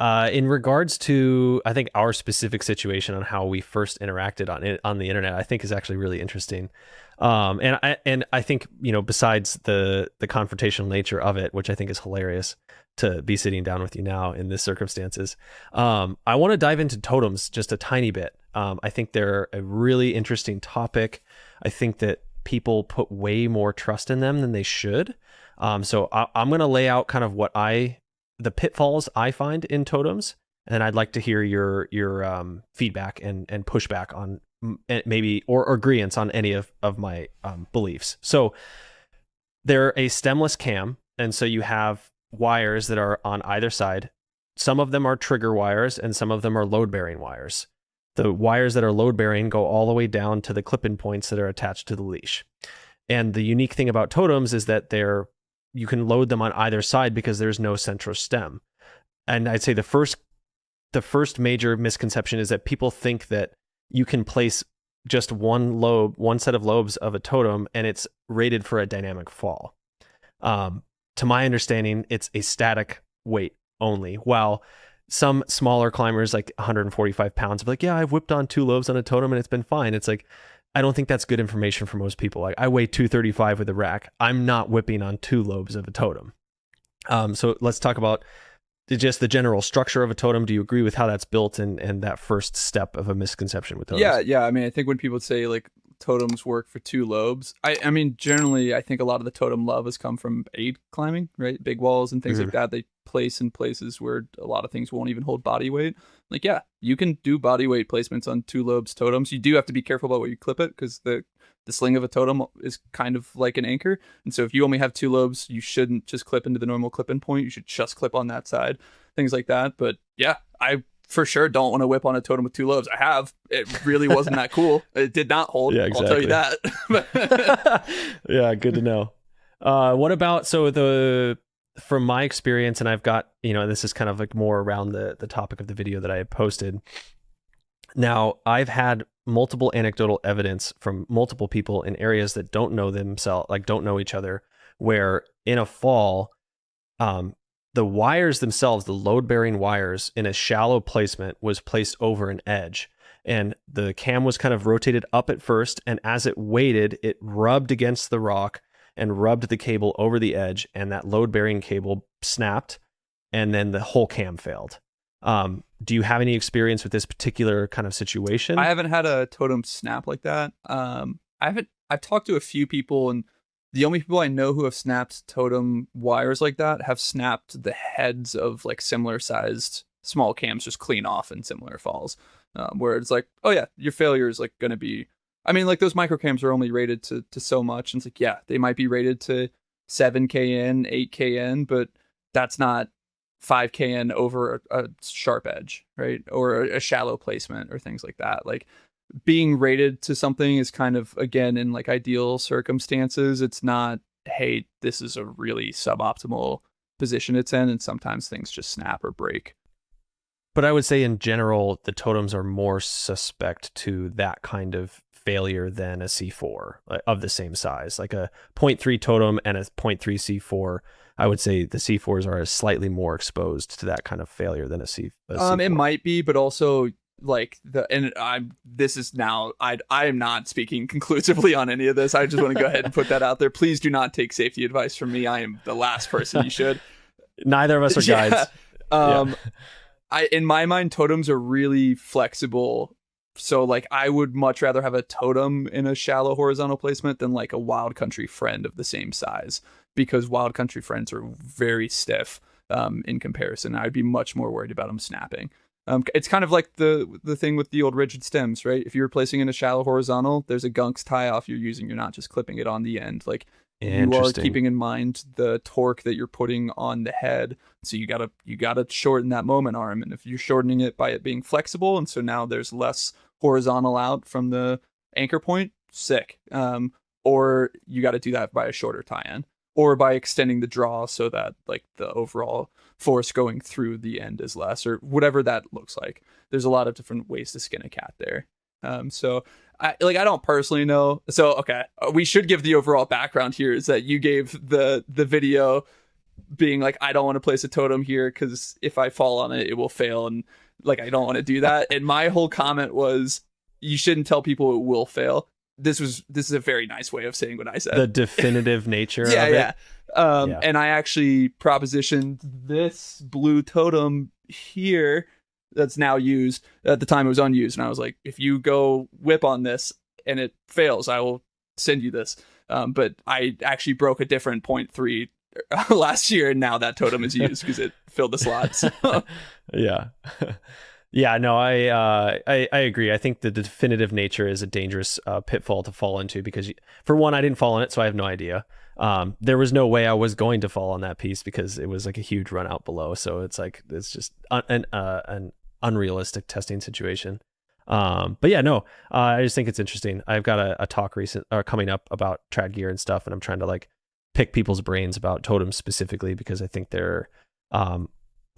In regards to, I think our specific situation on how we first interacted on it on the internet, I think is actually really interesting. And I think, besides the confrontational nature of it, which I think is hilarious to be sitting down with you now in this circumstances, I want to dive into totems just a tiny bit. I think they're a really interesting topic. I think that people put way more trust in them than they should. So I'm going to lay out kind of the pitfalls I find in totems, and I'd like to hear your feedback and pushback on maybe or agreeance on any of my beliefs. So they're a stemless cam, and so you have wires that are on either side. Some of them are trigger wires, and some of them are load-bearing wires. The wires that are load-bearing go all the way down to the clip-in points that are attached to the leash. And the unique thing about totems is that you can load them on either side because there's no central stem. And I'd say the first major misconception is that people think that you can place just one set of lobes of a totem and it's rated for a dynamic fall. To my understanding, it's a static weight only, while some smaller climbers, like 145 pounds, are like, yeah, I've whipped on 2 lobes on a totem and it's been fine. It's like, I don't think that's good information for most people. Like, I weigh 235 with a rack. I'm not whipping on 2 lobes of a totem. So let's talk about just the general structure of a totem. Do you agree with how that's built and that first step of a misconception with totems? Yeah. I mean, I think when people say like totems work for 2 lobes, I mean, generally, I think a lot of the totem love has come from aid climbing, right? Big walls and things like that. They place in places where a lot of things won't even hold body weight. Like, yeah, you can do body weight placements on 2 lobes totems. You do have to be careful about where you clip it because the sling of a totem is kind of like an anchor. And so if you only have 2 lobes, you shouldn't just clip into the normal clip-in point. You should just clip on that side, things like that. But yeah, I for sure don't want to whip on a totem with 2 lobes. I have. It really wasn't that cool. It did not hold. Yeah, exactly. I'll tell you that. Yeah, good to know. What about, from my experience, and I've got, this is kind of like more around the topic of the video that I had posted. Now, I've had multiple anecdotal evidence from multiple people in areas that don't know themselves, like don't know each other, where in a fall, the wires themselves, the load-bearing wires in a shallow placement was placed over an edge. And the cam was kind of rotated up at first, and as it weighted, it rubbed against the rock and rubbed the cable over the edge, and that load-bearing cable snapped, and then the whole cam failed. Do you have any experience with this particular kind of situation? I haven't had a totem snap like that. I've talked to a few people, and the only people I know who have snapped totem wires like that have snapped the heads of like similar sized small cams just clean off in similar falls, where it's like, oh yeah, your failure is like going to be, I mean, like those microcams are only rated to so much. And it's like, yeah, they might be rated to 7kN, 8kN, but that's not 5kN over a sharp edge, right? Or a shallow placement or things like that. Like being rated to something is kind of, again, in like ideal circumstances, it's not, hey, this is a really suboptimal position it's in, and sometimes things just snap or break. But I would say in general, the totems are more suspect to that kind of failure than a C4 of the same size. Like a 0.3 totem and a 0.3 C4, I would say the C4s are slightly more exposed to that kind of failure than a C4. It might be, but also like I am not speaking conclusively on any of this. I just want to go ahead and put that out there. Please do not take safety advice from me. I am the last person you should. Neither of us are guides. In my mind, totems are really flexible. So like I would much rather have a totem in a shallow horizontal placement than like a wild country friend of the same size, because wild country friends are very stiff in comparison. I'd be much more worried about them snapping. It's kind of like the thing with the old rigid stems, right? If you're placing in a shallow horizontal, there's a gunks tie off you're using. You're not just clipping it on the end. Like you are keeping in mind the torque that you're putting on the head. So you gotta shorten that moment arm. And if you're shortening it by it being flexible, and so now there's less horizontal out from the anchor point, sick. Or you got to do that by a shorter tie-in, or by extending the draw so that like the overall force going through the end is less, or whatever that looks like. There's a lot of different ways to skin a cat there. So I don't personally know. So, okay, we should give the overall background here is that you gave the video being like, I don't want to place a totem here because if I fall on it, it will fail. And like, I don't want to do that. And my whole comment was, you shouldn't tell people it will fail. This is a very nice way of saying what I said. The definitive nature of it. Yeah. And I actually propositioned this blue totem here that's now used. At the time it was unused. And I was like, if you go whip on this and it fails, I will send you this. But I actually broke a different 0.3 last year, and now that totem is used because it filled the slots. Yeah. Yeah, no, I agree. I think the definitive nature is a dangerous pitfall to fall into because, for one, I didn't fall on it, so I have no idea. There was no way I was going to fall on that piece because it was like a huge run out below. So it's like, it's just an unrealistic testing situation. But yeah, no, I just think it's interesting. I've got a talk coming up about trad gear and stuff, and I'm trying to like pick people's brains about totems specifically because I think they're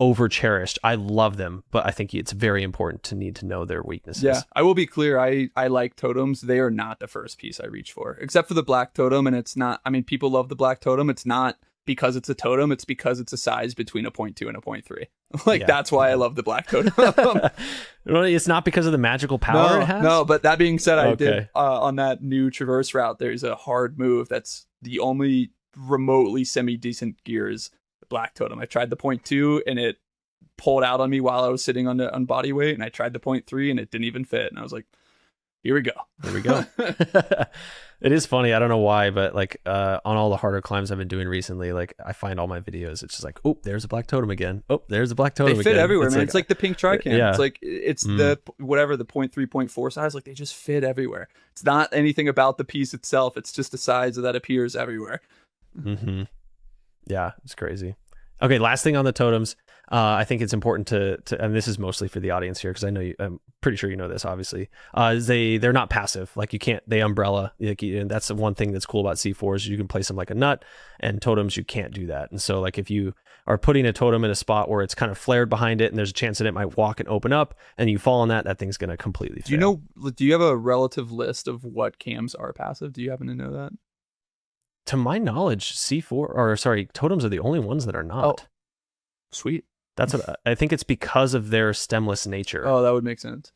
over cherished. I love them, but I think it's very important to need to know their weaknesses. Yeah, I will be clear. I like totems. They are not the first piece I reach for, except for the black totem. And it's not, I mean, people love the black totem. It's not because it's a totem. It's because it's a size between a 0.2 and a 0.3. Like, that's why I love the black totem. It's not because of the magical power it has? No, but that being said, I did on that new traverse route, there's a hard move that's the only remotely semi-decent gear is black totem. I tried the 0.2 and it pulled out on me while I was sitting on body weight, and I tried the 0.3 and it didn't even fit, and I was like, here we go. It is funny, I don't know why, but like on all the harder climbs I've been doing recently, like I find all my videos, it's just like, oh, there's a black totem again, oh, there's a black totem again. They fit everywhere, man. Like, it's like the pink tricam. It's like it's the whatever the 0.3 0.4 size, like they just fit everywhere. It's not anything about the piece itself, it's just a size that appears everywhere. Yeah, it's crazy. Okay, last thing on the totems. I think it's important to, and this is mostly for the audience here because I know I'm pretty sure you know this. Obviously, they're not passive. Like you can't, they umbrella. Like, and that's the one thing that's cool about C4s. You can place them like a nut, and totems you can't do that. And so, like if you are putting a totem in a spot where it's kind of flared behind it, and there's a chance that it might walk and open up, and you fall on that thing's gonna completely fail. Do you have a relative list of what cams are passive? Do you happen to know that? To my knowledge, totems are the only ones that are not. Oh, sweet. That's what I think. It's because of their stemless nature. Oh, that would make sense.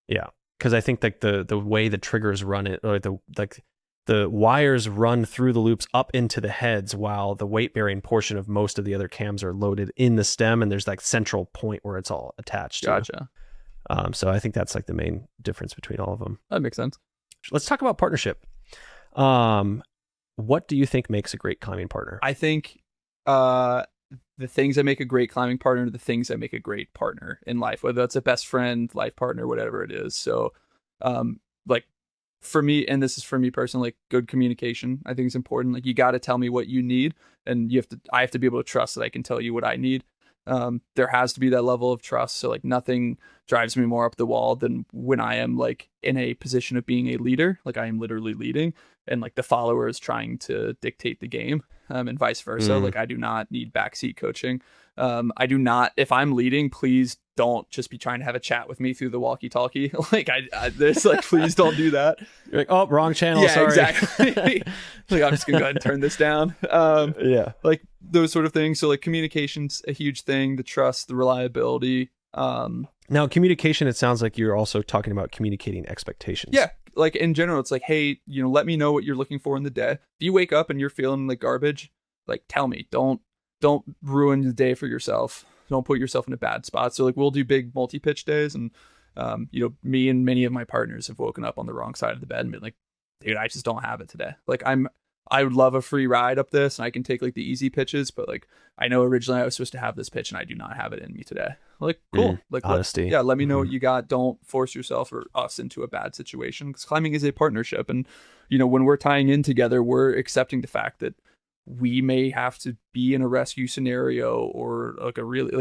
Yeah, because I think like the way the triggers run it, or the wires run through the loops up into the heads, while the weight bearing portion of most of the other cams are loaded in the stem, and there's like central point where it's all attached. Gotcha. So I think that's like the main difference between all of them. That makes sense. Let's talk about partnership. What do you think makes a great climbing partner? I think the things that make a great climbing partner are the things that make a great partner in life, whether that's a best friend, life partner, whatever it is. So like for me, and this is for me personally, like good communication I think is important. Like you got to tell me what you need, and I have to be able to trust that I can tell you what I need. There has to be that level of trust. So like nothing drives me more up the wall than when I am like in a position of being a leader, like I am literally leading, and like the follower is trying to dictate the game, and vice versa. Like I do not need backseat coaching. I do not, if I'm leading, please don't just be trying to have a chat with me through the walkie-talkie. Like there's like, please don't do that. You're like, oh, wrong channel. Yeah, sorry. Exactly. Like I'm just gonna go ahead and turn this down. Yeah, like those sort of things. So like communication's a huge thing. The trust, the reliability. Now communication, it sounds like you're also talking about communicating expectations. Yeah, like in general, it's like, hey, let me know what you're looking for in the day. If you wake up and you're feeling like garbage, like tell me. Don't ruin the day for yourself. Don't put yourself in a bad spot. So like we'll do big multi-pitch days, and me and many of my partners have woken up on the wrong side of the bed and been like, dude, I just don't have it today. Like I would love a free ride up this, and I can take like the easy pitches, but like I know originally I was supposed to have this pitch and I do not have it in me today. Like cool. Like honesty. Let me know what you got. Don't force yourself or us into a bad situation, because climbing is a partnership, and when we're tying in together, we're accepting the fact that we may have to be in a rescue scenario, or like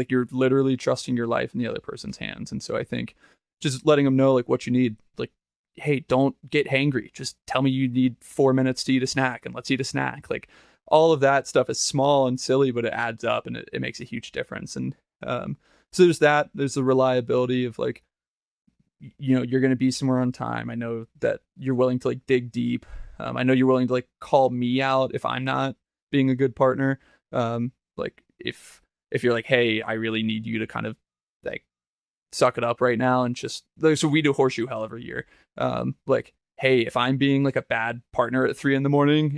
you're literally trusting your life in the other person's hands. And so I think just letting them know like what you need, like, hey, don't get hangry. Just tell me you need 4 minutes to eat a snack, and let's eat a snack. Like all of that stuff is small and silly, but it adds up, and it makes a huge difference. And so there's that. There's the reliability of like, you're going to be somewhere on time. I know that you're willing to like dig deep. I know you're willing to like call me out if I'm not being a good partner. Like if you're like, hey, I really need you to kind of like suck it up right now and just like, so we do horseshoe hell every year. Like, hey, if I'm being like a bad partner at 3 a.m.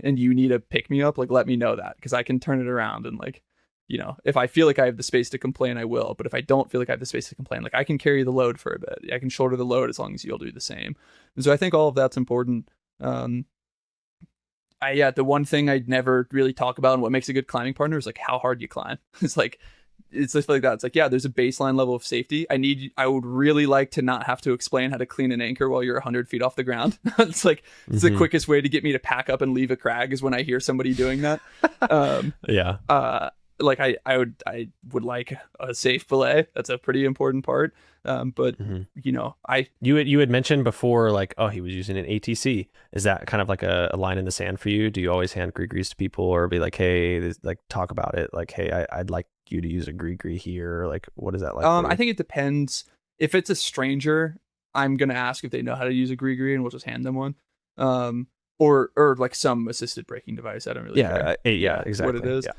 and you need to pick me up, like let me know that, because I can turn it around. And like, you know, if I feel like I have the space to complain, I will. But if I don't feel like I have the space to complain, like I can carry the load for a bit. I can shoulder the load as long as you'll do the same. And so I think all of that's important. The one thing I'd never really talk about and what makes a good climbing partner is like how hard you climb. It's just like that. It's like, yeah, there's a baseline level of safety. I would really like to not have to explain how to clean an anchor while you're 100 feet off the ground. It's like, it's the quickest way to get me to pack up and leave a crag is when I hear somebody doing that. Like I would like a safe belay. That's a pretty important part. But you know, you had mentioned before, like, oh, he was using an ATC. Is that kind of like a line in the sand for you? Do you always hand gree-grees to people, or be like, hey, like talk about it? Like, hey, I'd like you to use a gree-gree here. Like, what is that like? I think it depends. If it's a stranger, I'm gonna ask if they know how to use a gree-gree, and we'll just hand them one. Or like some assisted braking device. I don't really care. Exactly what it is. Yeah.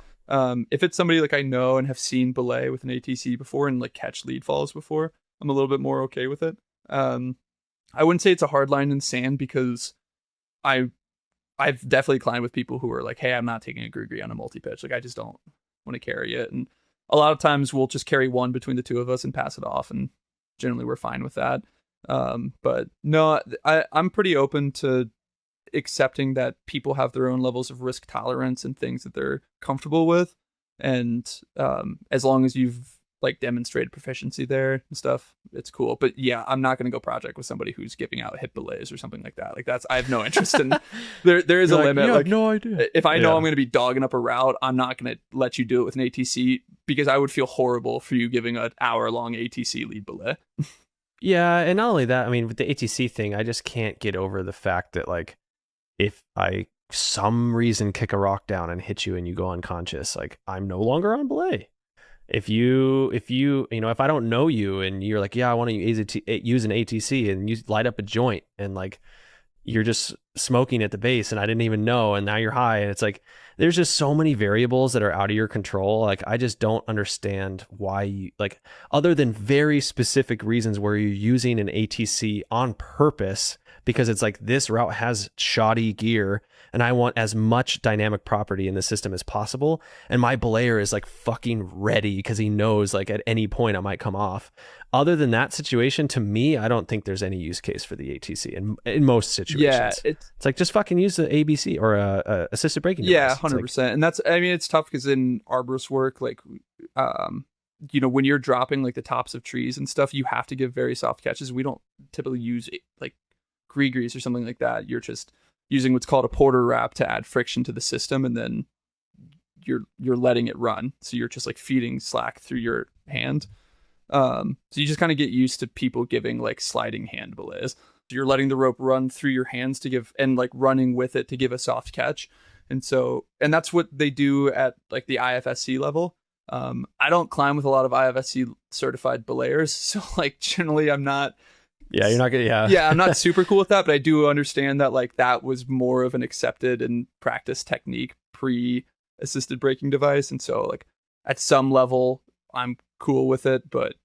If it's somebody like I know and have seen belay with an ATC before and like catch lead falls before, I'm a little bit more okay with it. I wouldn't say it's a hard line in sand, because I've definitely climbed with people who are like, hey, I'm not taking a gree-gree on a multi-pitch. Like I just don't want to carry it. And a lot of times we'll just carry one between the two of us and pass it off, and generally we're fine with that. But no, I'm pretty open to accepting that people have their own levels of risk tolerance and things that they're comfortable with, and as long as you've like demonstrated proficiency there and stuff, it's cool. But yeah, I'm not going to go project with somebody who's giving out hip belays or something like that. Like I have no interest in. There is a limit. You like, have no idea. If I know I'm going to be dogging up a route, I'm not going to let you do it with an ATC, because I would feel horrible for you giving an hour-long ATC lead belay. Yeah, and not only that, I mean, with the ATC thing, I just can't get over the fact that like, if I some reason kick a rock down and hit you and you go unconscious, like I'm no longer on belay. If you know, if I don't know you and you're like, yeah, I want to use an ATC, and you light up a joint and like you're just smoking at the base and I didn't even know, and now you're high, and it's like there's just so many variables that are out of your control. Like I just don't understand why you, like, other than very specific reasons where you're using an ATC on purpose, because it's like this route has shoddy gear and I want as much dynamic property in the system as possible, and my belayer is like fucking ready because he knows like at any point I might come off. Other than that situation, to me, I don't think there's any use case for the ATC in most situations. Yeah, it's like just fucking use the ABC or a assisted braking device. Yeah, 100%. Like, and that's, I mean, it's tough because in arborist work, like, you know, when you're dropping like the tops of trees and stuff, you have to give very soft catches. We don't typically use like gree-grees or something like that. You're just using what's called a porter wrap to add friction to the system, and then you're letting it run. So you're just like feeding slack through your hand. So you just kind of get used to people giving like sliding hand belays. So you're letting the rope run through your hands to give, and like running with it to give a soft catch. And that's what they do at like the IFSC level. I don't climb with a lot of IFSC certified belayers, so like generally I'm not. Yeah, you're not gonna. Yeah, I'm not super cool with that, but I do understand that like that was more of an accepted and practiced technique pre-assisted braking device, and so like at some level I'm cool with it, but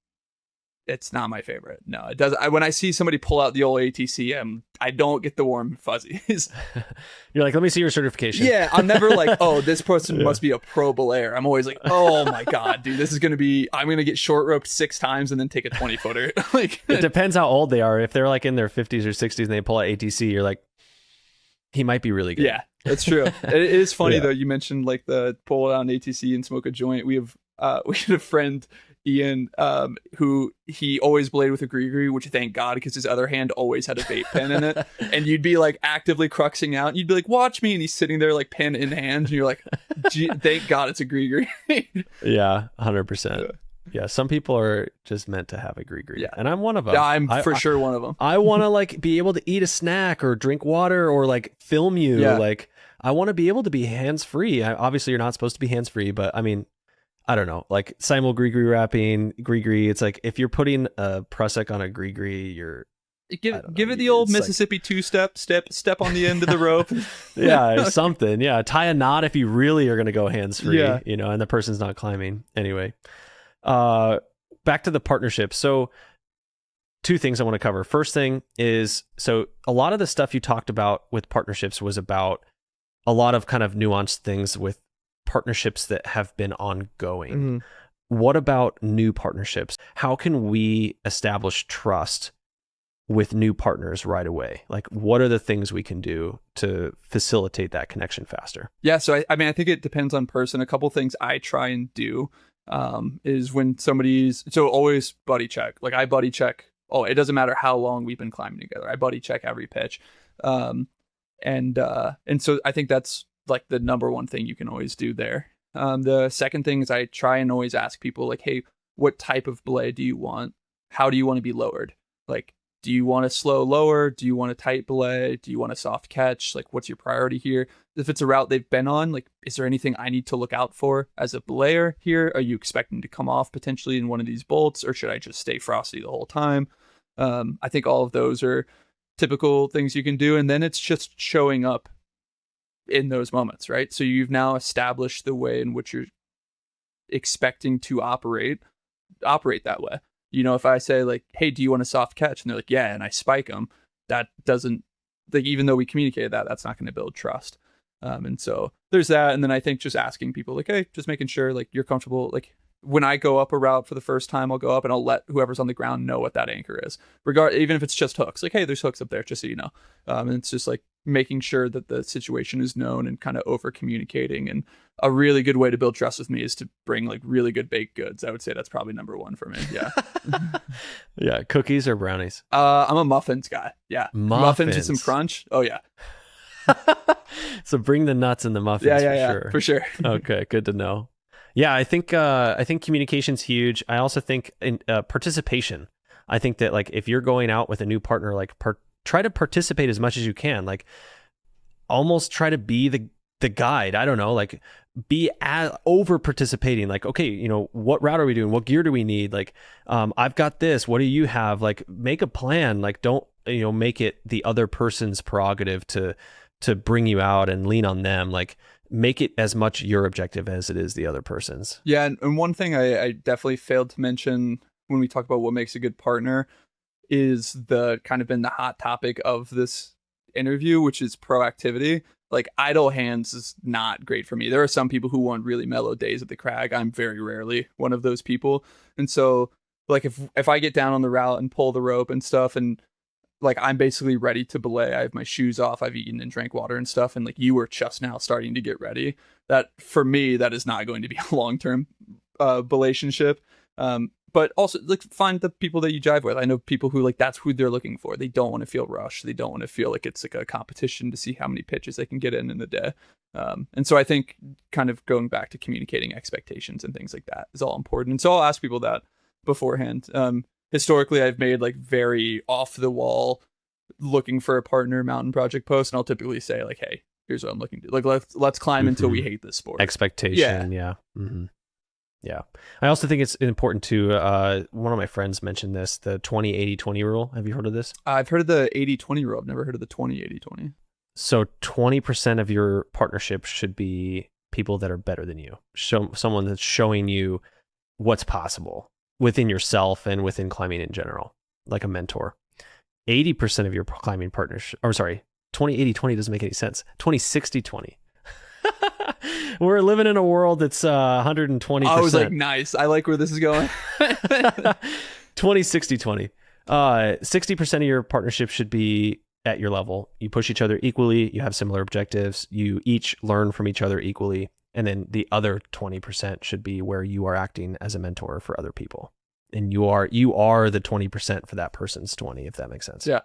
it's not my favorite. No, it does. When I see somebody pull out the old ATC, I don't get the warm fuzzies. You're like, let me see your certification. Yeah, I'm never like, oh, this person must be a pro belayer. I'm always like, oh my god, dude, this is gonna be. I'm gonna get short roped 6 times and then take a 20-footer. Like, it depends how old they are. If they're like in their 50s or 60s and they pull out ATC, you're like, he might be really good. Yeah, that's true. It is funny though. You mentioned like the pull out an ATC and smoke a joint. We had a friend, Ian, who he always belayed with a gree-gree, which thank God, because his other hand always had a vape pen in it. And you'd be like actively cruxing out, and you'd be like, watch me, and he's sitting there like pen in hand, and you're like, thank God it's a gree-gree. Yeah, 100%. Yeah, some people are just meant to have a gree-gree. Yeah. And I'm one of them. I'm for sure one of them. I want to like be able to eat a snack or drink water or like film you. Yeah. Like I want to be able to be hands-free. Obviously you're not supposed to be hands-free, but I mean, I don't know, like simul gree-gree wrapping, gree-gree. It's like if you're putting a prusik on a gree-gree, you're Give it the old Mississippi two-step, step on the end of the rope. Yeah, something. Yeah, tie a knot if you really are going to go hands-free, Yeah. and the person's not climbing. Anyway, back to the partnership. So 2 things I want to cover. First thing is, so a lot of the stuff you talked about with partnerships was about a lot of kind of nuanced things with partnerships that have been ongoing. Mm-hmm. What about new partnerships? How can we establish trust with new partners right away? Like, what are the things we can do to facilitate that connection faster? Yeah, so I mean, I think it depends on person. A couple things I try and do is when so always buddy check. Like I buddy check. Oh, it doesn't matter how long we've been climbing together. I buddy check every pitch. And so I think that's like the number one thing you can always do there. The second thing is I try and always ask people like, hey, what type of belay do you want? How do you want to be lowered? Like, do you want a slow lower? Do you want a tight belay? Do you want a soft catch? Like, what's your priority here? If it's a route they've been on, like, is there anything I need to look out for as a belayer here? Are you expecting to come off potentially in one of these bolts, or should I just stay frosty the whole time? I think all of those are typical things you can do. And then it's just showing up in those moments, right? So you've now established the way in which you're expecting to operate that way. If I say like, hey, do you want a soft catch? And they're like, yeah, and I spike them, that doesn't, like, even though we communicated that's not going to build trust. And so there's that. And then I think just asking people like, hey, just making sure like you're comfortable. Like when I go up a route for the first time, I'll go up and I'll let whoever's on the ground know what that anchor is, even if it's just hooks. Like, hey, there's hooks up there, just so you know. And it's just like making sure that the situation is known and kind of over communicating. And a really good way to build trust with me is to bring like really good baked goods. I would say that's probably number one for me. Yeah. Yeah. Cookies or brownies? I'm a muffins guy. Yeah. Muffins with some crunch. Oh yeah. So bring the nuts in the muffins. Yeah, for sure. Okay. Good to know. Yeah. I think communication's huge. I also think in participation. I think that like if you're going out with a new partner, like try to participate as much as you can. Like almost try to be the guide. I don't know, like be over participating. Like, okay, what route are we doing? What gear do we need? Like, I've got this. What do you have? Like, make a plan. Like, don't make it the other person's prerogative to bring you out and lean on them. Like, make it as much your objective as it is the other person's. Yeah, and one thing I definitely failed to mention when we talk about what makes a good partner is the kind of been the hot topic of this interview, which is proactivity. Like idle hands is not great for me. There are some people who want really mellow days at the crag. I'm very rarely one of those people. And so like if I get down on the route and pull the rope and stuff, and like I'm basically ready to belay, I have my shoes off, I've eaten and drank water and stuff, and like you were just now starting to get ready, that for me, that is not going to be a long-term relationship. But also like find the people that you jive with. I know people who like that's who they're looking for. They don't want to feel rushed. They don't want to feel like it's like a competition to see how many pitches they can get in the day. And so I think kind of going back to communicating expectations and things like that is all important. And so I'll ask people that beforehand. Historically, I've made like very off the wall looking for a partner mountain project post, and I'll typically say like, hey, here's what I'm looking to do. Like let's climb until we hate this sport. Expectation. Yeah. Mm-hmm. Yeah. I also think it's important to, one of my friends mentioned this, the 20-80-20 rule. Have you heard of this? I've heard of the 80-20 rule. I've never heard of the 20-80-20. So 20% of your partnership should be people that are better than you. Someone that's showing you what's possible within yourself and within climbing in general, like a mentor. 80% of your climbing partnership, 20-80-20 doesn't make any sense. 20-60-20. We're living in a world that's 120%. I was like, nice. I like where this is going. 20-60-20. 60% of your partnership should be at your level. You push each other equally. You have similar objectives. You each learn from each other equally. And then the other 20% should be where you are acting as a mentor for other people. And you are the 20% for that person's 20, if that makes sense. Yeah.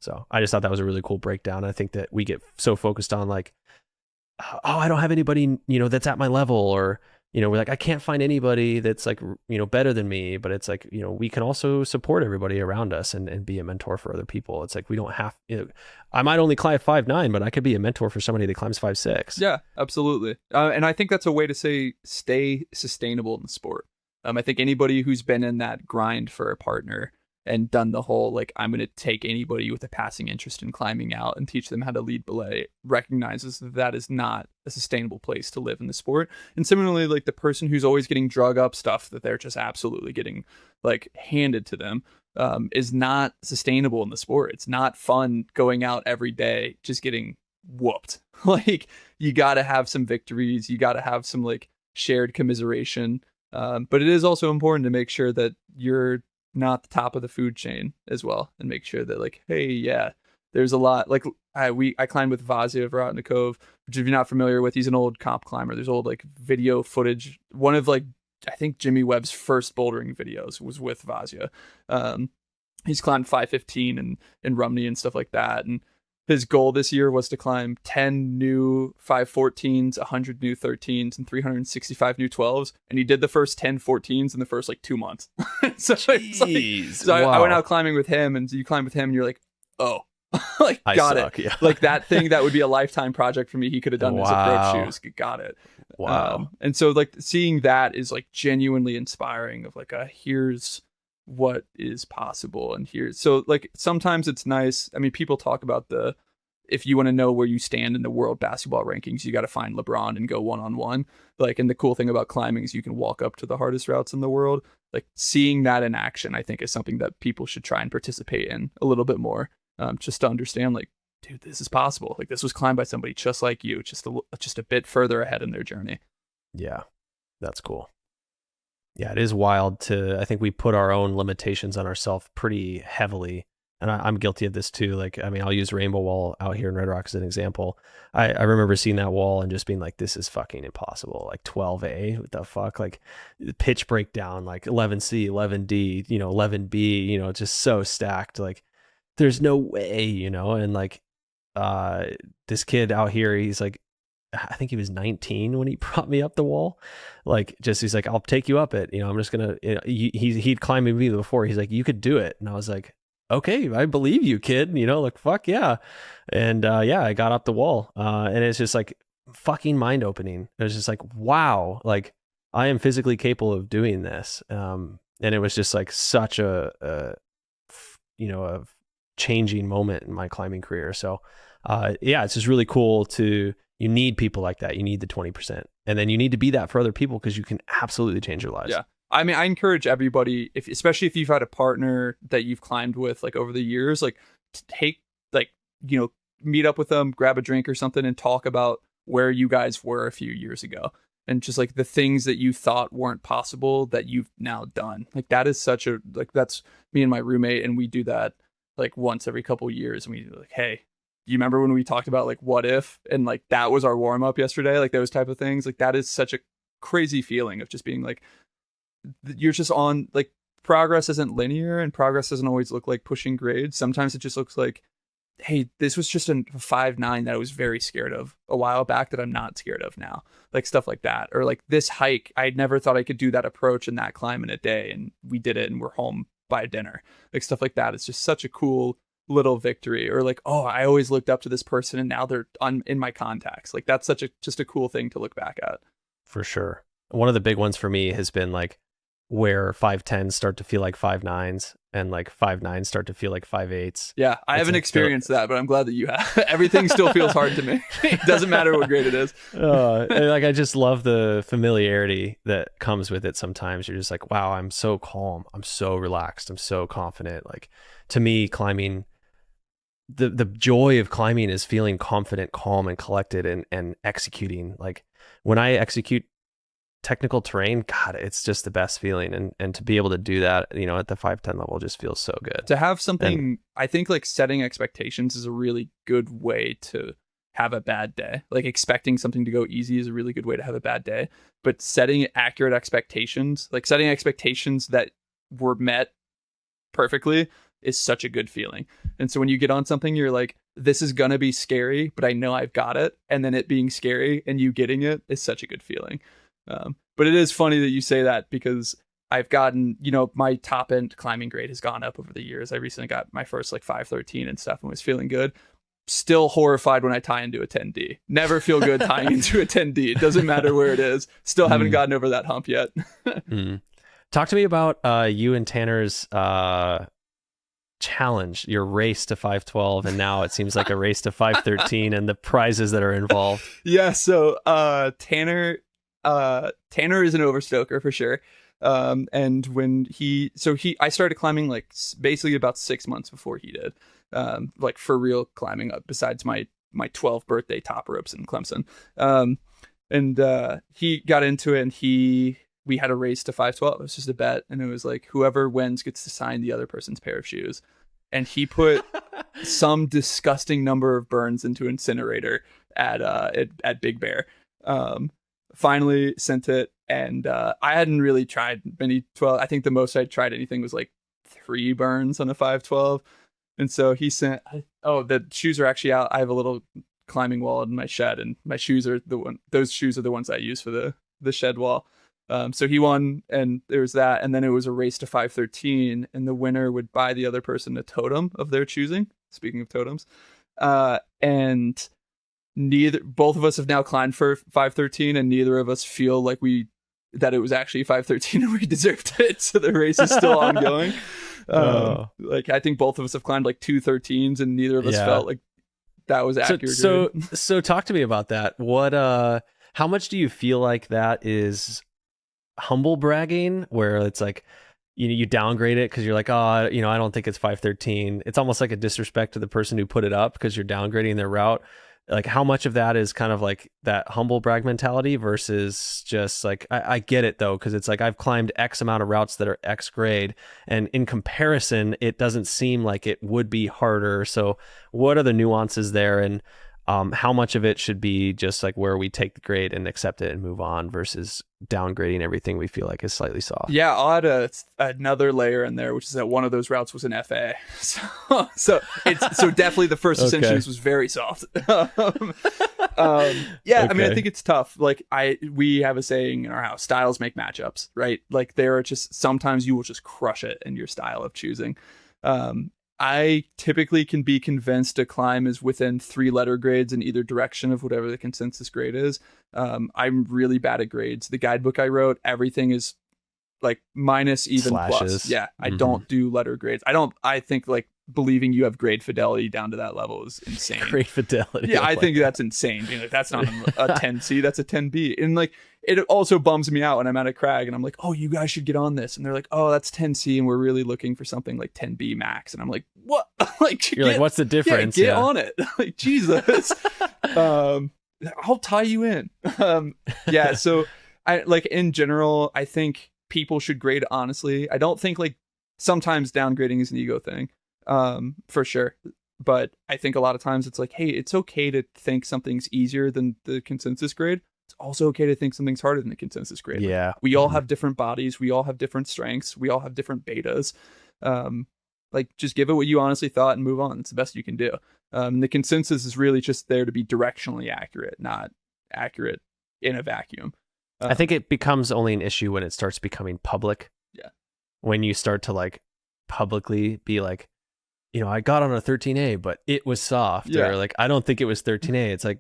So I just thought that was a really cool breakdown. I think that we get so focused on like, oh, I don't have anybody, that's at my level, or, we're like, I can't find anybody that's like, better than me. But it's like, we can also support everybody around us and be a mentor for other people. It's like, we don't have, I might only climb 5'9", but I could be a mentor for somebody that climbs 5'6". Yeah, absolutely. And I think that's a way to stay sustainable in the sport. I think anybody who's been in that grind for a partner and done the whole like I'm going to take anybody with a passing interest in climbing out and teach them how to lead belay, recognizes that that is not a sustainable place to live in the sport. And similarly, like the person who's always getting drug up stuff that they're just absolutely getting like handed to them is not sustainable in the sport. It's not fun going out every day just getting whooped. Like you got to have some victories, you got to have some like shared commiseration, but it is also important to make sure that you're not the top of the food chain as well, and make sure that like, hey, yeah, there's a lot. Like I climbed with Vazia out in the Cove, which if you're not familiar with, he's an old comp climber. There's old like video footage. One of like I think Jimmy Webb's first bouldering videos was with Vazia. He's climbed 515 and Rumney and stuff like that, and his goal this year was to climb 10 new 514s, 100 new 13s, and 365 new 12s. And he did the first 10 14s in the first like 2 months. So, Jeez, wow. wow. I went out climbing with him, and you climb with him, and you're like, oh, like got it. Yeah. Like that thing that would be a lifetime project for me. He could have done his approach shoes. Got it. Wow. And so like seeing that is like genuinely inspiring. Of like, here's what is possible, and here's so like sometimes it's nice. I mean, people talk about if you want to know where you stand in the world basketball rankings, you got to find LeBron and go one-on-one. Like, and the cool thing about climbing is you can walk up to the hardest routes in the world. Like seeing that in action, I think is something that people should try and participate in a little bit more, just to understand like, dude, this is possible. Like this was climbed by somebody just like you, just a bit further ahead in their journey. Yeah, that's cool. Yeah, it is wild I think we put our own limitations on ourselves pretty heavily. And I'm guilty of this too. Like, I mean, I'll use Rainbow Wall out here in Red Rock as an example. I remember seeing that wall and just being like, this is fucking impossible. Like 12A, what the fuck? Like pitch breakdown, like 11C, 11D, 11B, it's just so stacked. Like there's no way, and like this kid out here, he's like, I think he was 19 when he brought me up the wall. Like, he's like, I'll take you up it. I'm just gonna. He'd climbed me before. He's like, you could do it, and I was like, okay, I believe you, kid. Like fuck yeah, and yeah, I got up the wall, and it's just like fucking mind opening. It was just like, wow, like I am physically capable of doing this, and it was just like such a changing moment in my climbing career. So, yeah, it's just really cool you need people like that. You need the 20%. And then you need to be that for other people because you can absolutely change their lives. Yeah. I mean, I encourage everybody, especially if you've had a partner that you've climbed with like over the years, like to take like, meet up with them, grab a drink or something and talk about where you guys were a few years ago. And just like the things that you thought weren't possible that you've now done. Like that is that's me and my roommate. And we do that like once every couple of years. And we like, hey, you remember when we talked about like what if, and like that was our warm up yesterday, like those type of things. Like that is such a crazy feeling of just being like, you're just on like progress isn't linear and progress doesn't always look like pushing grades. Sometimes it just looks like, hey, this was just a 5.9 that I was very scared of a while back that I'm not scared of now. Like stuff like that. Or like this hike, I never thought I could do that approach and that climb in a day. And we did it and we're home by dinner. Like stuff like that. It's just such a cool little victory. Or like, oh, I always looked up to this person and now they're in my contacts. Like that's just a cool thing to look back at. For sure. One of the big ones for me has been like where 5.10s start to feel like 5.9s and like 5.9s start to feel like 5.8s. Yeah, I haven't experienced that, but I'm glad that you have. Everything still feels hard to me. It doesn't matter what grade it is. Like I just love the familiarity that comes with it. Sometimes you're just like, wow, I'm so calm. I'm so relaxed. I'm so confident. Like to me, climbing, the joy of climbing is feeling confident, calm, and collected and executing. Like when I execute technical terrain, God, it's just the best feeling. And to be able to do that, at the 5.10 level just feels so good. To have something, I think like setting expectations is a really good way to have a bad day. Like expecting something to go easy is a really good way to have a bad day. But setting accurate expectations, like setting expectations that were met perfectly is such a good feeling. And so when you get on something, you're like, this is going to be scary, but I know I've got it. And then it being scary and you getting it is such a good feeling. But it is funny that you say that because I've gotten, my top end climbing grade has gone up over the years. I recently got my first like 513 and stuff and was feeling good. Still horrified when I tie into a 10D. Never feel good tying into a 10D. It doesn't matter where it is. Still haven't gotten over that hump yet. Talk to me about you and Tanner's challenge, your race to 512, and now it seems like a race to 513, and the prizes that are involved. Yeah, so Tanner is an overstoker for sure. And when I started climbing like basically about 6 months before he did, like for real climbing up, besides my 12th birthday top ropes in Clemson. And he got into it, and we had a race to 512. It was just a bet, and it was like whoever wins gets to sign the other person's pair of shoes. And he put some disgusting number of burns into incinerator at Big Bear. Finally sent it, and I hadn't really tried many 12. I think the most I'd tried anything was like 3 burns on a 512. And so he sent, the shoes are actually out. I have a little climbing wall in my shed, and my shoes are those shoes are the ones I use for the shed wall. So he won, and there was that, and then it was a race to 513, and the winner would buy the other person a totem of their choosing. Speaking of totems, and both of us have now climbed for 513, and neither of us feel like that it was actually 513 and we deserved it. So the race is still ongoing. Like I think both of us have climbed like 213s, and neither of us felt like that was accurate. So talk to me about that. What how much do you feel like that is humble bragging, where it's like you downgrade it because you're like, I don't think it's 513. It's almost like a disrespect to the person who put it up because you're downgrading their route. Like how much of that is kind of like that humble brag mentality versus just like, I get it though, because it's like I've climbed X amount of routes that are X grade, and in comparison it doesn't seem like it would be harder. So what are the nuances there, and how much of it should be just like where we take the grade and accept it and move on versus downgrading everything we feel like is slightly soft? Yeah, I'll add another layer in there, which is that one of those routes was an FA. So definitely the first ascension was very soft. I mean, I think it's tough. Like we have a saying in our house, styles make matchups, right? Like there are just sometimes you will just crush it in your style of choosing. I typically can be convinced a climb is within 3 letter grades in either direction of whatever the consensus grade is. I'm really bad at grades. The guidebook I wrote, everything is like minus, even, slashes. Plus. Yeah, I don't do letter grades. I think like believing you have grade fidelity down to that level is insane. Grade fidelity. Yeah, I think that's insane. That's not a 10C, that's a 10B. And like it also bums me out when I'm at a crag and I'm like, oh, you guys should get on this. And they're like, oh, that's 10C and we're really looking for something like 10B max. And I'm like, what? Like you're like, what's the difference? Get on it. Like, Jesus. I'll tie you in. So I like in general, I think people should grade honestly. I don't think like sometimes downgrading is an ego thing. For sure. But I think a lot of times it's like, hey, it's okay to think something's easier than the consensus grade. It's also okay to think something's harder than the consensus grade. Yeah. Like, we all have different bodies. We all have different strengths. We all have different betas. Like just give it what you honestly thought and move on. It's the best you can do. The consensus is really just there to be directionally accurate, not accurate in a vacuum. I think it becomes only an issue when it starts becoming public. Yeah. When you start to like publicly be like, I got on a 13A, but it was soft. Yeah. Or like, I don't think it was 13A. It's like,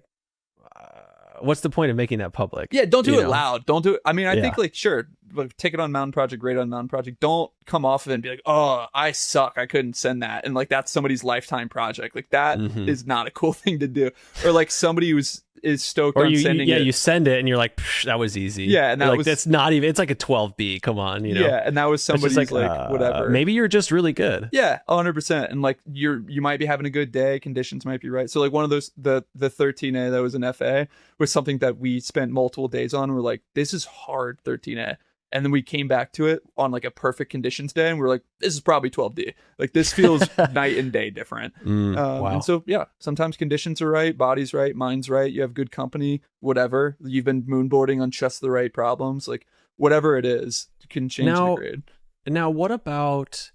what's the point of making that public? Yeah, don't do it loud. Don't do it. I mean, I think like, sure, like, take it on Mountain Project, grade on Mountain Project. Don't come off of it and be like, oh, I suck, I couldn't send that. And like, that's somebody's lifetime project. Like that is not a cool thing to do. Or like somebody is stoked on sending it. You send it and you're like, that was easy. Yeah, and that's not even, it's like a 12B, come on, Yeah, and that was somebody's like whatever. Maybe you're just really good. Yeah, 100%. And like you might be having a good day, conditions might be right. So like one of those, the 13A that was an FA was something that we spent multiple days on. We're like, this is hard 13A. And then we came back to it on like a perfect conditions day, and we're like, this is probably 12D. Like this feels night and day different. Wow. And so yeah, sometimes conditions are right, body's right, mind's right. You have good company, whatever. You've been moonboarding on just the right problems, like whatever it is, you can change the grade. Now, what about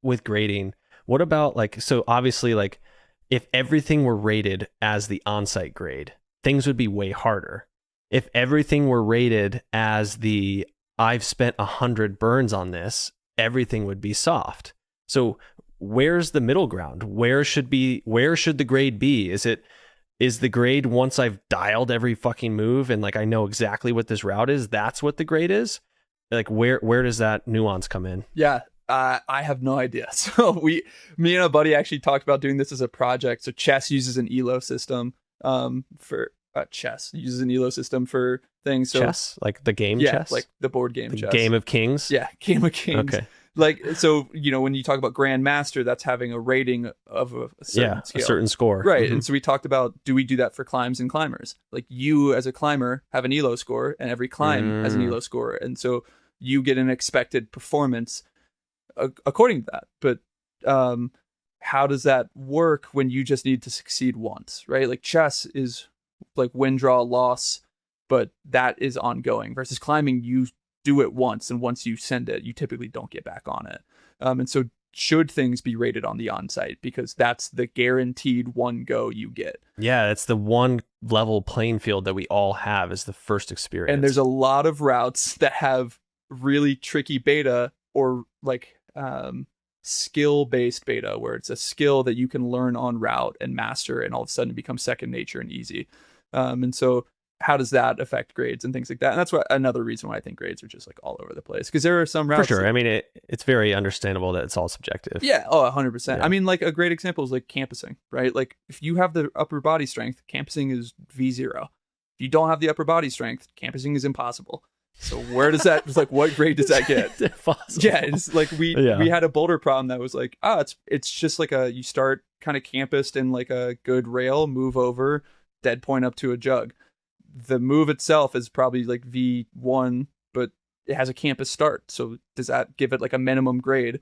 with grading? What about like obviously like if everything were rated as the on-site grade, things would be way harder. If everything were rated as the I've spent 100 burns on this, everything would be soft. So where's the middle ground? Where should the grade be? Is the grade once I've dialed every fucking move and like I know exactly what this route is, that's what the grade is? Like where does that nuance come in? Yeah. I have no idea. So me and a buddy actually talked about doing this as a project. So chess uses an elo system for chess uses an elo system for things. So Chess, like the game yeah, chess, like the board game the chess. Game of Kings. Yeah, Game of Kings. Okay. Like, so, you know, when you talk about Grandmaster, that's having a rating of a certain scale. A certain score. Right. Mm-hmm. And so we talked about, do we do that for climbs and climbers? Like, you as a climber have an elo score, and every climb has an elo score. And so you get an expected performance according to that. But how does that work when you just need to succeed once, right? Like, chess is like win, draw, loss, but that is ongoing, versus climbing, you do it once, and once you send it, you typically don't get back on it. And so should things be rated on the on-site, because that's the guaranteed one go you get. Yeah, it's the one level playing field that we all have is the first experience. And there's a lot of routes that have really tricky beta, or like skill-based beta, where it's a skill that you can learn on route and master, and all of a sudden it becomes second nature and easy. And so how does that affect grades and things like that? And that's another reason why I think grades are just like all over the place, because there are some routes. For sure. I mean, it's very understandable that it's all subjective. Yeah. Oh, 100%. Yeah. I mean, like a great example is like campusing, right? Like if you have the upper body strength, campusing is V0. If you don't have the upper body strength, campusing is impossible. So where does that, like, what grade does that get? It's impossible. Yeah. It's like we had a boulder problem that was like, it's just like you start kind of campused in like a good rail, move over, dead point up to a jug. The move itself is probably like V1, but it has a campus start. So does that give it like a minimum grade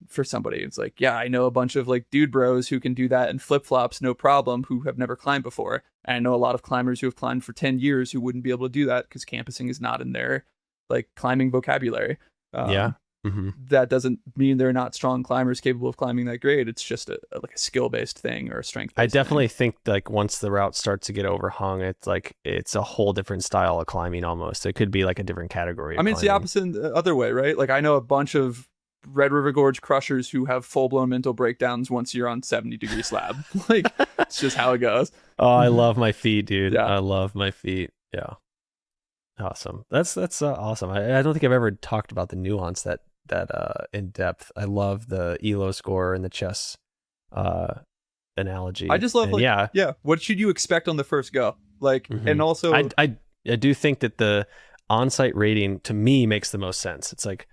for somebody? It's like, yeah, I know a bunch of like dude bros who can do that in flip-flops, no problem, who have never climbed before. And I know a lot of climbers who have climbed for 10 years who wouldn't be able to do that because campusing is not in their like climbing vocabulary. That doesn't mean they're not strong climbers capable of climbing that grade. It's just like a skill-based thing or a strength-based I definitely think like once the route starts to get overhung, it's a whole different style of climbing almost. It could be like a different category. I mean, it's the opposite the other way, right? Like I know a bunch of Red River Gorge crushers who have full-blown mental breakdowns once you're on 70-degree slab. Like it's just how it goes. Oh, I love my feet, dude. Yeah. I love my feet. Yeah. Awesome. That's awesome. I don't think I've ever talked about the nuance that in depth. I love the elo score and the chess analogy. I just love, and yeah. What should you expect on the first go? Like, and also, I do think that the on-site rating to me makes the most sense. It's like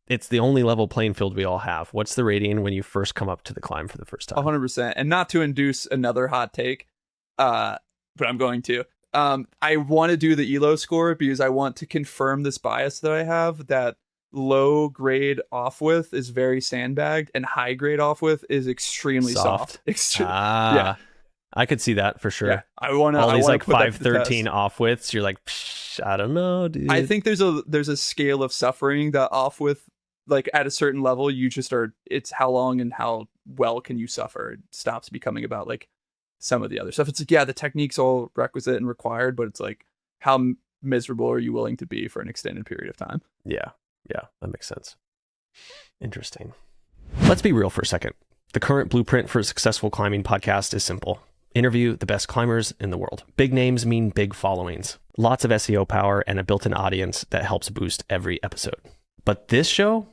it's the only level playing field we all have. What's the rating when you first come up to the climb for the first time? 100%. And not to induce another hot take, but I'm going to. I want to do the elo score because I want to confirm this bias that I have, that low grade off width is very sandbagged and high grade off width is extremely soft. Yeah, I could see that for sure. Yeah. I want to all these like 513 off widths. You're like, I don't know, dude. I think there's a scale of suffering that off width, like at a certain level, you just are. It's how long and how well can you suffer. It stops becoming about like some of the other stuff. It's like, yeah, the technique's all requisite and required, but it's like, how miserable are you willing to be for an extended period of time? Yeah, that makes sense. Interesting. Let's be real for a second. The current blueprint for a successful climbing podcast is simple. Interview the best climbers in the world. Big names mean big followings, lots of SEO power, and a built-in audience that helps boost every episode. But this show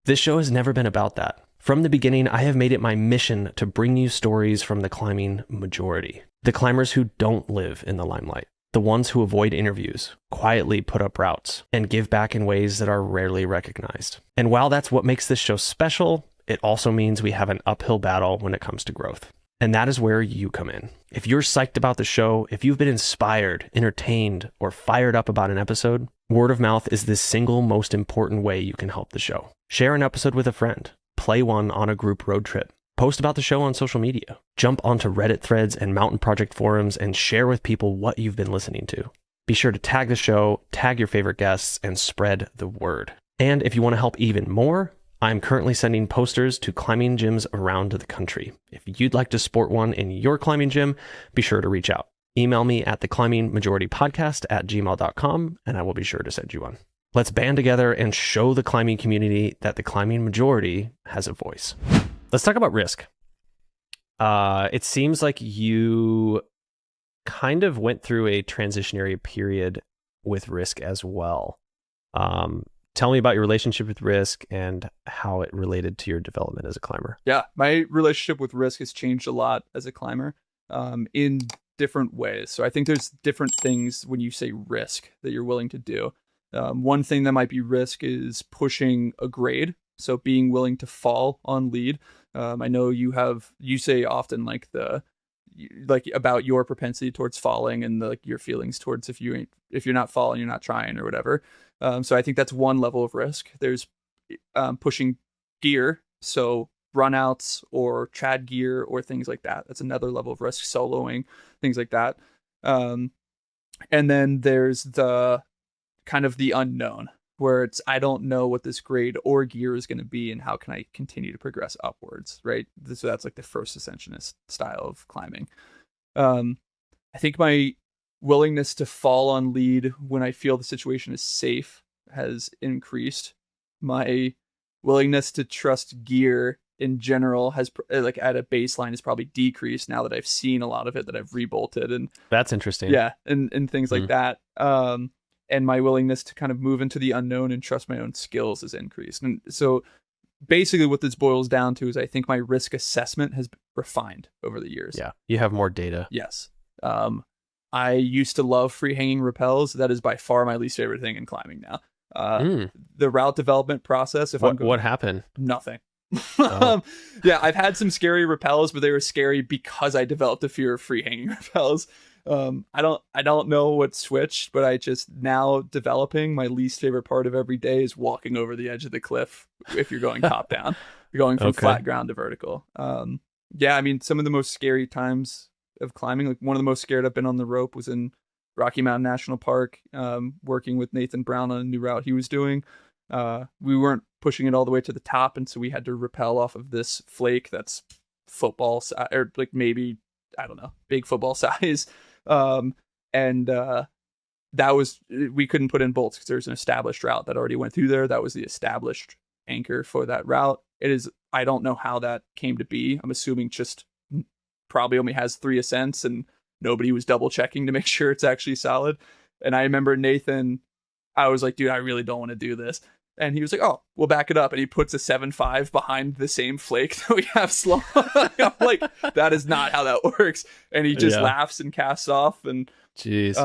has never been about that. From the beginning, I have made it my mission to bring you stories from the climbing majority. The climbers who don't live in the limelight. The ones who avoid interviews, quietly put up routes, and give back in ways that are rarely recognized. And while that's what makes this show special, it also means we have an uphill battle when it comes to growth. And that is where you come in. If you're psyched about the show, if you've been inspired, entertained, or fired up about an episode, word of mouth is the single most important way you can help the show. Share an episode with a friend. Play one on a group road trip. Post about the show on social media. Jump onto Reddit threads and Mountain Project forums and share with people what you've been listening to. Be sure to tag the show, tag your favorite guests, and spread the word. And if you want to help even more, I'm currently sending posters to climbing gyms around the country. If you'd like to sport one in your climbing gym, be sure to reach out. Email me at theclimbingmajoritypodcast@gmail.com, and I will be sure to send you one. Let's band together and show the climbing community that the climbing majority has a voice. Let's talk about risk. It seems like you kind of went through a transitionary period with risk as well. tell me about your relationship with risk and how it related to your development as a climber. Yeah, my relationship with risk has changed a lot as a climber, in different ways. So I think there's different things when you say risk that you're willing to do. One thing that might be risk is pushing a grade. So being willing to fall on lead. I know you say often like about your propensity towards falling and your feelings towards if you're not falling, you're not trying or whatever. So I think that's one level of risk. There's pushing gear, so runouts or trad gear or things like that. That's another level of risk. Soloing, things like that. And then there's the kind of the unknown, where it's I don't know what this grade or gear is going to be and how can I continue to progress upwards, right? So that's like the first ascensionist style of climbing. I think my willingness to fall on lead when I feel the situation is safe has increased. My willingness to trust gear in general has like at a baseline is probably decreased now that I've seen a lot of it, that I've rebolted and that's interesting. Yeah, and things like that. And my willingness to kind of move into the unknown and trust my own skills has increased. And so basically what this boils down to is I think my risk assessment has refined over the years. Yeah, you have more data. Yes. I used to love free hanging rappels. That is by far my least favorite thing in climbing now. The route development process. What happened? Nothing. Yeah, I've had some scary rappels, but they were scary because I developed a fear of free hanging rappels. I don't know what switched, but I just now developing my least favorite part of every day is walking over the edge of the cliff. If you're going top down, you're going from flat ground to vertical. Yeah, I mean, some of the most scary times of climbing, like one of the most scared I've been on the rope was in Rocky Mountain National Park, working with Nathan Brown on a new route he was doing. We weren't pushing it all the way to the top, and so we had to rappel off of this flake that's football or like maybe, I don't know, big football size. That was, we couldn't put in bolts because there's an established route that already went through there. That was the established anchor for that route. I don't know how that came to be. I'm assuming just probably only has 3 ascents and nobody was double checking to make sure it's actually solid. And I remember Nathan, I was like, dude, I really don't want to do this. And he was like, oh, we'll back it up. And he puts a 7.5 behind the same flake that we have slow. I'm like, that is not how that works. And he just laughs and casts off. And, jeez,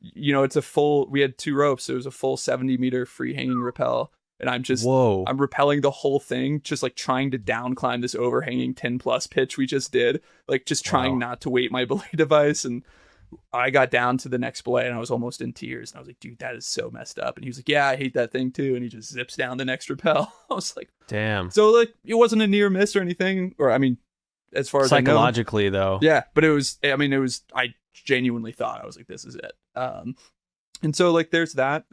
it's we had 2 ropes. So it was a full 70-meter free hanging rappel. And I'm rappelling the whole thing, just like trying to down climb this overhanging 10+ pitch we just did. Like just trying not to weight my belay device. And I got down to the next belay and I was almost in tears. And I was like, dude, that is so messed up. And he was like, yeah, I hate that thing too. And he just zips down the next rappel. I was like, damn. So like, it wasn't a near miss or anything. Or I mean, as far as psychologically though. Yeah, but I genuinely thought, I was like, this is it. And so like, there's that.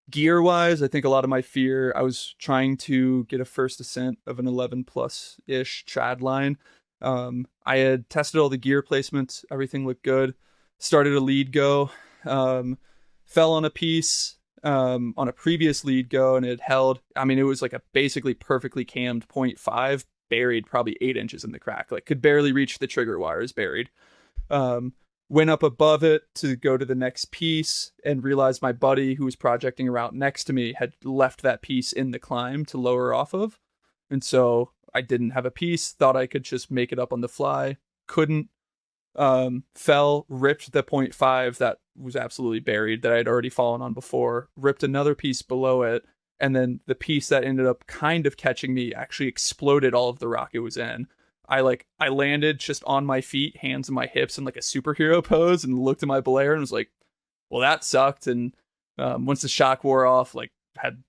Gear wise, I think a lot of my fear, I was trying to get a first ascent of an 11+ ish trad line. I had tested all the gear placements. Everything looked good. Started a lead go, fell on a piece, on a previous lead go, and it held. I mean, it was like a basically perfectly cammed 0.5, buried probably 8 inches in the crack, like could barely reach the trigger wires, buried. Went up above it to go to the next piece and realized my buddy who was projecting a route next to me had left that piece in the climb to lower off of. And so I didn't have a piece, thought I could just make it up on the fly. Couldn't. Fell, ripped the 0.5 that was absolutely buried that I'd already fallen on before, ripped another piece below it. And then the piece that ended up kind of catching me actually exploded all of the rock it was in. I landed just on my feet, hands on my hips in like a superhero pose and looked at my belayer and was like, well, that sucked. And once the shock wore off, like had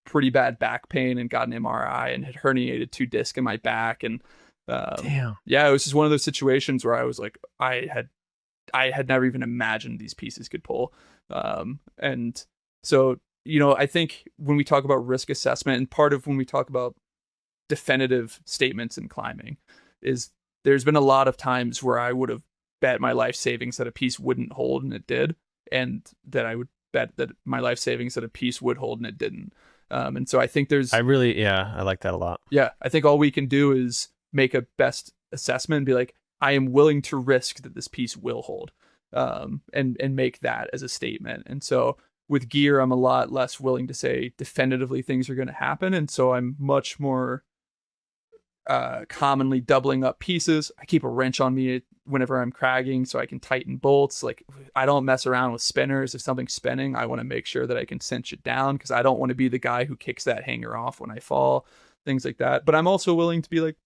pretty bad back pain and got an MRI and had herniated 2 discs in my back. And damn. Yeah, it was just one of those situations where I was like, I had never even imagined these pieces could pull. And so, I think when we talk about risk assessment, and part of when we talk about definitive statements in climbing, is there's been a lot of times where I would have bet my life savings that a piece wouldn't hold and it did, and that I would bet that my life savings that a piece would hold and it didn't. And so I think I like that a lot. Yeah, I think all we can do is make a best assessment and be like, I am willing to risk that this piece will hold, and make that as a statement. And so with gear, I'm a lot less willing to say definitively things are going to happen. And so I'm much more commonly doubling up pieces. I keep a wrench on me whenever I'm cragging so I can tighten bolts. Like, I don't mess around with spinners. If something's spinning, I want to make sure that I can cinch it down because I don't want to be the guy who kicks that hanger off when I fall, things like that. But I'm also willing to be like,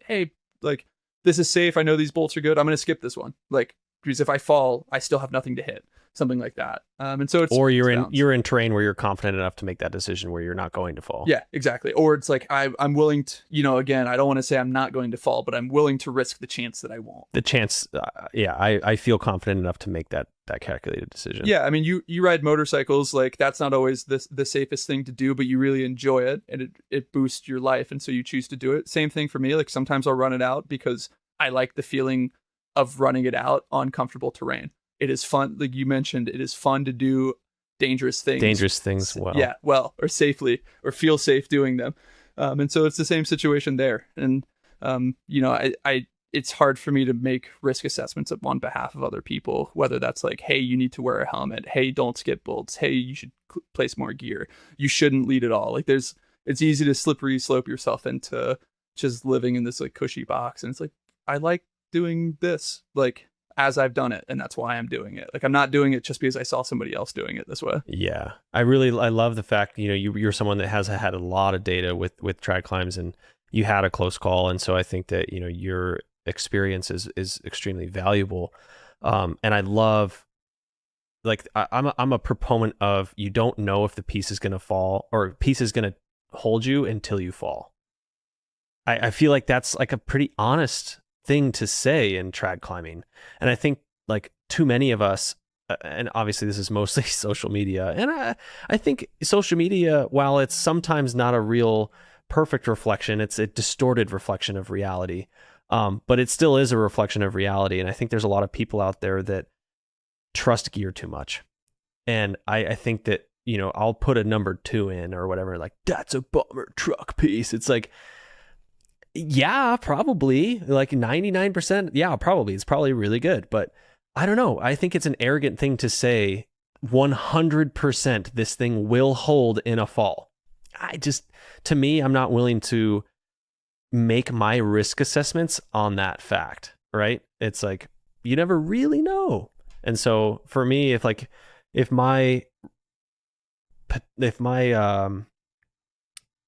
hey, like, this is safe. I know these bolts are good. I'm going to skip this one. Like, because if I fall, I still have nothing to hit. Something like that. And so it's, or you're in terrain where you're confident enough to make that decision where you're not going to fall. Yeah, exactly. Or it's like I'm willing to, again, I don't want to say I'm not going to fall, but I'm willing to risk the chance that I won't. The chance, I feel confident enough to make that calculated decision. Yeah, I mean, you ride motorcycles, like that's not always the safest thing to do, but you really enjoy it and it boosts your life, and so you choose to do it. Same thing for me. Like sometimes I'll run it out because I like the feeling of running it out on comfortable terrain. It is fun, like you mentioned, it is fun to do dangerous things or safely, or feel safe doing them. And so it's the same situation there. And I it's hard for me to make risk assessments on behalf of other people, whether that's like, hey, you need to wear a helmet, hey, don't skip bolts, hey, you should place more gear, you shouldn't lead at all. Like it's easy to slippery slope yourself into just living in this like cushy box. And it's like, I like doing this, like, as I've done it, and that's why I'm doing it. Like, I'm not doing it just because I saw somebody else doing it this way. Yeah, I love the fact, you're someone that has had a lot of data with trad climbs, and you had a close call, and so I think that your experience is extremely valuable. And I love, like, I'm a proponent of, you don't know if the piece is gonna fall or piece is gonna hold you until you fall. I feel like that's like a pretty honest thing to say in trad climbing. And I think like too many of us, and obviously this is mostly social media, and I think social media, while it's sometimes not a real perfect reflection, it's a distorted reflection of reality, but it still is a reflection of reality. And I think there's a lot of people out there that trust gear too much, and I think that I'll put a number 2 in or whatever, like, that's a bummer truck piece. It's like, yeah, probably, like 99%. Yeah, probably. It's probably really good. But I don't know. I think it's an arrogant thing to say 100% this thing will hold in a fall. To me, I'm not willing to make my risk assessments on that fact, right? It's like, you never really know. And so for me, if my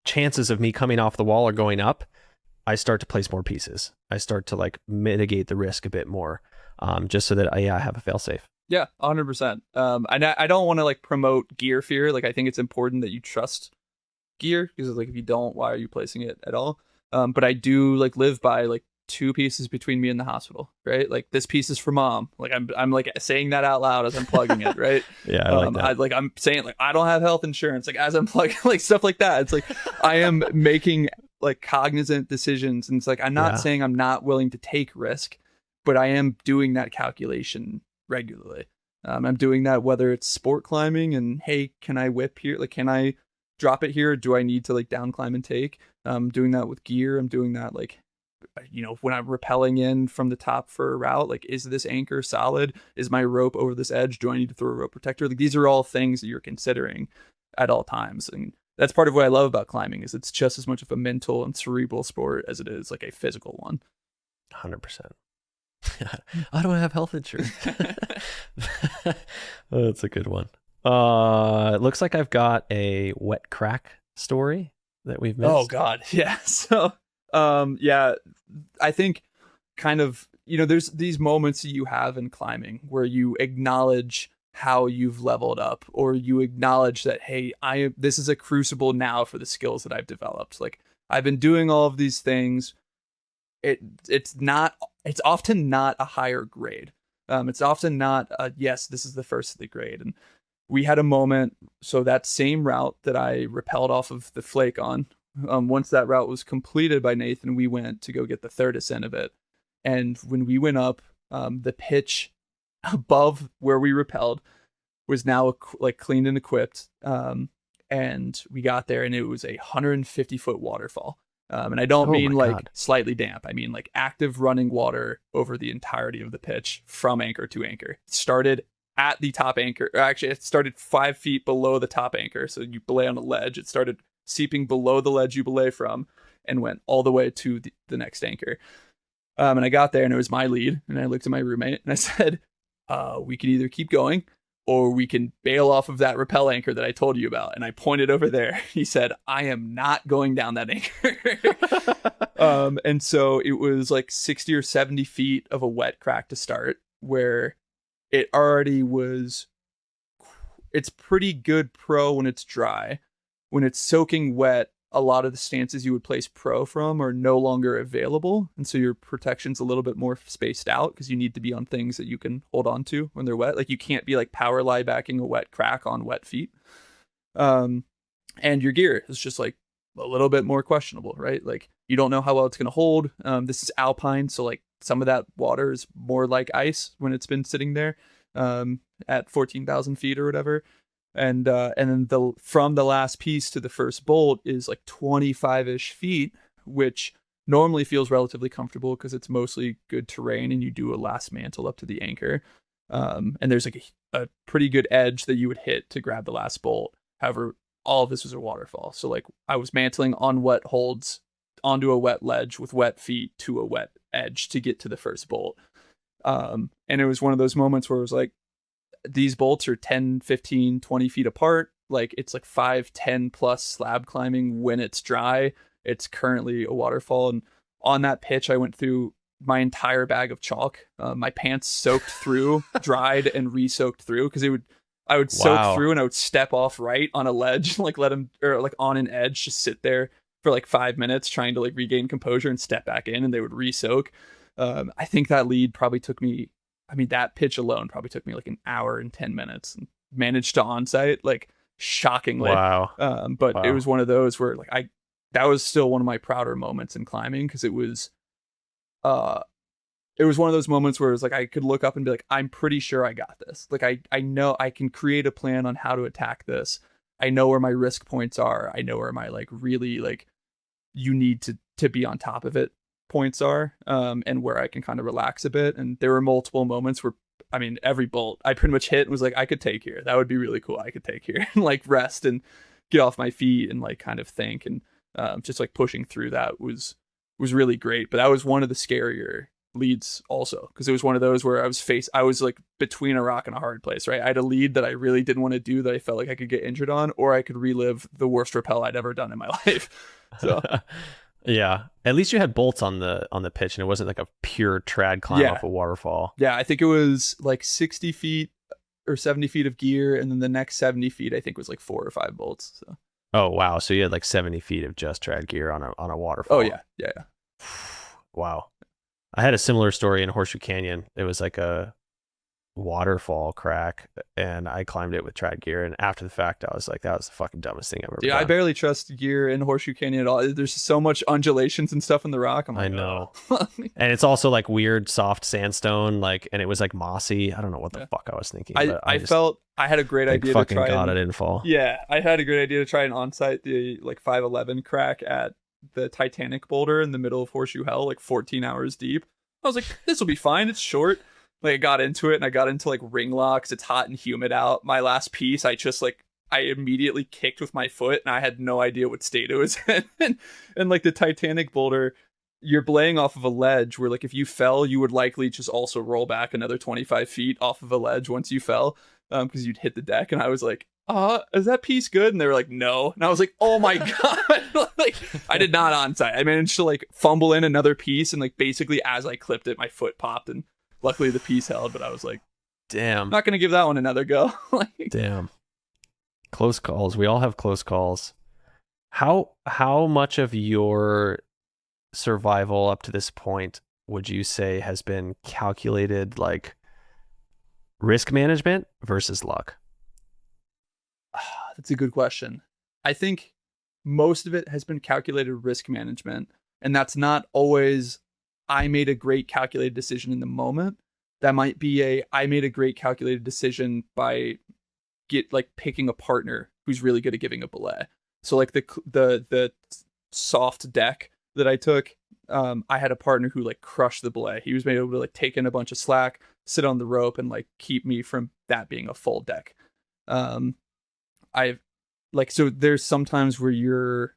chances of me coming off the wall are going up, I start to place more pieces. I start to like mitigate the risk a bit more, just so that I have a fail safe. Yeah, 100%. I don't want to like promote gear fear. Like, I think it's important that you trust gear, because like if you don't, why are you placing it at all? But I do like live by like 2 pieces between me and the hospital, right? Like, this piece is for mom. Like I'm like saying that out loud as I'm plugging it, right? Yeah, I like that. I'm saying like, I don't have health insurance, like as I'm plugging, like stuff like that. It's like I am making like cognizant decisions, and it's like, I'm not saying I'm not willing to take risk, but I am doing that calculation regularly. I'm doing that whether it's sport climbing and, hey, can I whip here? Like, can I drop it here? Do I need to like down climb and take? I'm doing that with gear. I'm doing that like, when I'm rappelling in from the top for a route, like, is this anchor solid? Is my rope over this edge? Do I need to throw a rope protector? Like, these are all things that you're considering at all times. And that's part of what I love about climbing, is it's just as much of a mental and cerebral sport as it is like a physical one. 100%. I don't have health insurance. Oh, that's a good one. It looks like I've got a wet crack story that we've missed. Oh God. Yeah. So, I think kind of, there's these moments that you have in climbing where you acknowledge how you've leveled up, or you acknowledge that, hey, this is a crucible now for the skills that I've developed. Like, I've been doing all of these things. It's often not a higher grade. It's often not yes, this is the first of the grade. And we had a moment, so that same route that I rappelled off of the flake on, once that route was completed by Nathan, we went to go get the third ascent of it. And when we went up, the pitch above where we rappelled was now like cleaned and equipped. And we got there, and it was 150-foot waterfall. And I don't mean like slightly damp. I mean like active running water over the entirety of the pitch from anchor to anchor. It started at the top anchor. Or actually, it started 5 feet below the top anchor. So you belay on a ledge. It started seeping below the ledge you belay from and went all the way to the next anchor. And I got there and it was my lead. And I looked at my roommate and I said, we can either keep going or we can bail off of that rappel anchor that I told you about. And I pointed over there. He said, I am not going down that anchor. And so it was like 60 or 70 feet of a wet crack to start, where it already was, it's pretty good pro when it's dry. When it's soaking wet, a lot of the stances you would place pro from are no longer available. And so your protection's a little bit more spaced out because you need to be on things that you can hold on to when they're wet. Like you can't be like power lie backing a wet crack on wet feet. And your gear is just like a little bit more questionable, right? Like you don't know how well it's going to hold. This is alpine. So like some of that water is more like ice when it's been sitting there at 14,000 feet or whatever. And then from the last piece to the first bolt is like 25-ish feet, which normally feels relatively comfortable because it's mostly good terrain and you do a last mantle up to the anchor. And there's like a pretty good edge that you would hit to grab the last bolt. However, all of this was a waterfall. So like I was mantling on wet holds onto a wet ledge with wet feet to a wet edge to get to the first bolt. And it was one of those moments where it was like, these bolts are 10, 15, 20 feet apart. Like it's like 5, 10 plus slab climbing when it's dry. It's currently a waterfall. And on that pitch, I went through my entire bag of chalk. My pants soaked through, dried and re-soaked through because I would soak through and I would step off right on a ledge, like let them, or like on an edge, just sit there for like 5 minutes trying to like regain composure and step back in, and they would re-soak. I think that lead probably took me, that pitch alone probably took me like an hour and 10 minutes and managed to onsite like shockingly. Wow. But it was one of those where like that was still one of my prouder moments in climbing because it was one of those moments where it was like I could look up and be like, I'm pretty sure I got this. Like I know I can create a plan on how to attack this. I know where my risk points are. I know where my like really like you need to be on top of it points are, and where I can kind of relax a bit. And there were multiple moments where every bolt I pretty much hit and was like, I could take here. That would be really cool. I could take here and like rest and get off my feet and like kind of think. And just like pushing through that was really great. But that was one of the scarier leads also because it was one of those where I was like between a rock and a hard place, right? I had a lead that I really didn't want to do that I felt like I could get injured on, or I could relive the worst rappel I'd ever done in my life. So yeah, at least you had bolts on the pitch and it wasn't like a pure trad climb off a waterfall. Yeah, I think it was like 60 feet or 70 feet of gear, and then the next 70 feet I think was like 4 or 5 bolts. So oh wow, so you had like 70 feet of just trad gear on a waterfall. Oh yeah. Wow. I had a similar story in Horseshoe Canyon. It was like a waterfall crack and I climbed it with trad gear, and after the fact I was like, that was the fucking dumbest thing I've ever done. I barely trust gear in Horseshoe Canyon at all. There's so much undulations and stuff in the rock. I'm like, I know. And it's also like weird soft sandstone, like, and it was like mossy. I don't know what the fuck I was thinking. I felt I had a great idea to try. God, I didn't fall. Yeah, I had a great idea to try and onsite the like 511 crack at the Titanic boulder in the middle of Horseshoe Hell, like 14 hours deep. I was like, this will be fine. It's short. Like I got into it and I got into like ring locks. It's hot and humid out. My last piece, I immediately kicked with my foot and I had no idea what state it was in. And like the Titanic boulder, you're belaying off of a ledge where like if you fell, you would likely just also roll back another 25 feet off of a ledge once you fell, because you'd hit the deck. And I was like, is that piece good? And they were like, no. And I was like, oh my God. Like I did not onsite. I managed to like fumble in another piece, and like basically as I clipped it, my foot popped, and luckily the piece held. But I was like, damn, I'm not gonna give that one another go. Like, damn, close calls. We all have close calls. How much of your survival up to this point would you say has been calculated, like risk management versus luck? That's a good question. I think most of it has been calculated risk management, and that's not always I made a great calculated decision in the moment. That might be I made a great calculated decision by picking a partner who's really good at giving a belay. So like the soft deck that I took, I had a partner who like crushed the belay. He was able to like take in a bunch of slack, sit on the rope, and like keep me from that being a full deck. Um, I've like, so there's sometimes where your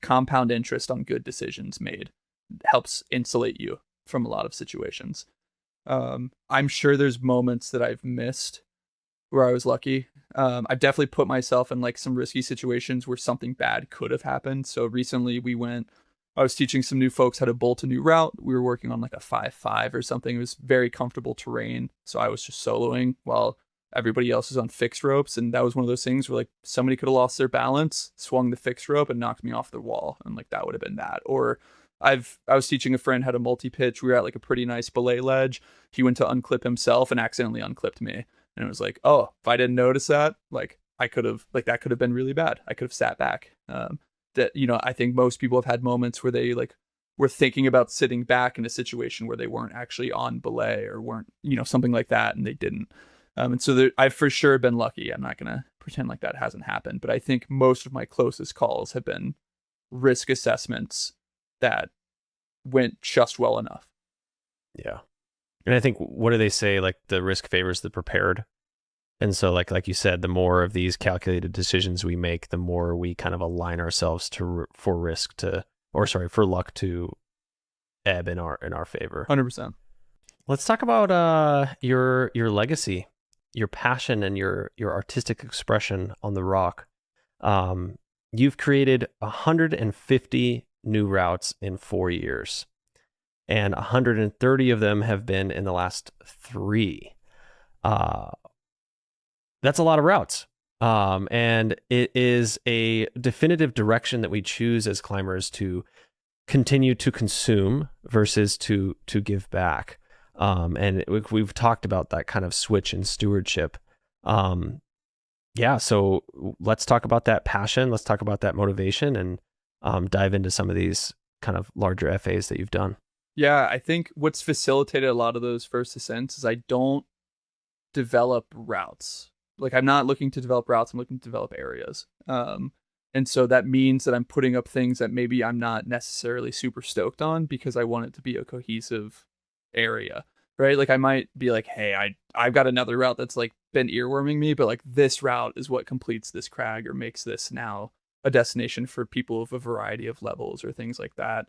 compound interest on good decisions made helps insulate you from a lot of situations. I'm sure there's moments that I've missed where I was lucky. I've definitely put myself in like some risky situations where something bad could have happened. So recently I was teaching some new folks how to bolt a new route. We were working on like a 5-5 or something. It was very comfortable terrain. So I was just soloing while everybody else is on fixed ropes. And that was one of those things where like somebody could have lost their balance, swung the fixed rope and knocked me off the wall. And like that would have been that. Or I was teaching a friend how to multi-pitch. We were at like a pretty nice belay ledge. He went to unclip himself and accidentally unclipped me. And it was like, oh, if I didn't notice that, like I could have, like that could have been really bad. I could have sat back. That, you know, I think most people have had moments where they like were thinking about sitting back in a situation where they weren't actually on belay or weren't, you know, something like that, and they didn't. And so I've for sure been lucky. I'm not gonna pretend like that hasn't happened, but I think most of my closest calls have been risk assessments that went just well enough. Yeah. And I think, what do they say? Like the risk favors the prepared. And so like you said, the more of these calculated decisions we make, the more we kind of align ourselves for luck to ebb in our favor. 100%. Let's talk about your legacy, your passion, and your artistic expression on the rock. You've created 150 new routes in 4 years, and 130 of them have been in the last 3. That's a lot of routes. And it is a definitive direction that we choose as climbers to continue to consume versus to give back. And we've talked about that kind of switch in stewardship. So let's talk about that passion. Let's talk about that motivation, and dive into some of these kind of larger FAs that you've done. Yeah, I think what's facilitated a lot of those first ascents is I don't develop routes. Like I'm not looking to develop routes, I'm looking to develop areas. And so that means that I'm putting up things that maybe I'm not necessarily super stoked on because I want it to be a cohesive area, right? Like I might be like, hey, I've got another route that's like been earworming me, but like this route is what completes this crag or makes this now a destination for people of a variety of levels or things like that.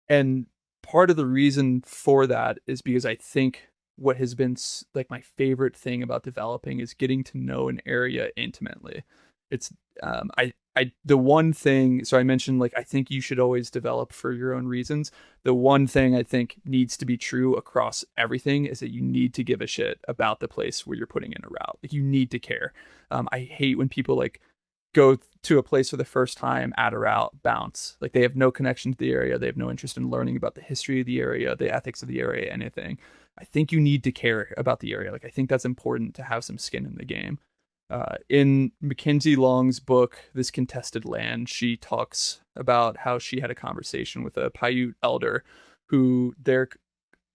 And part of the reason for that is because I think what has been like my favorite thing about developing is getting to know an area intimately. It's the one thing, so I mentioned like I think you should always develop for your own reasons. The one thing I think needs to be true across everything is that you need to give a shit about the place where you're putting in a route. Like you need to care. I hate when people like go to a place for the first time, add a route, bounce. Like they have no connection to the area. They have no interest in learning about the history of the area, the ethics of the area, anything. I think you need to care about the area. Like I think that's important to have some skin in the game. In Mackenzie Long's book, This Contested Land, she talks about how she had a conversation with a Paiute elder who their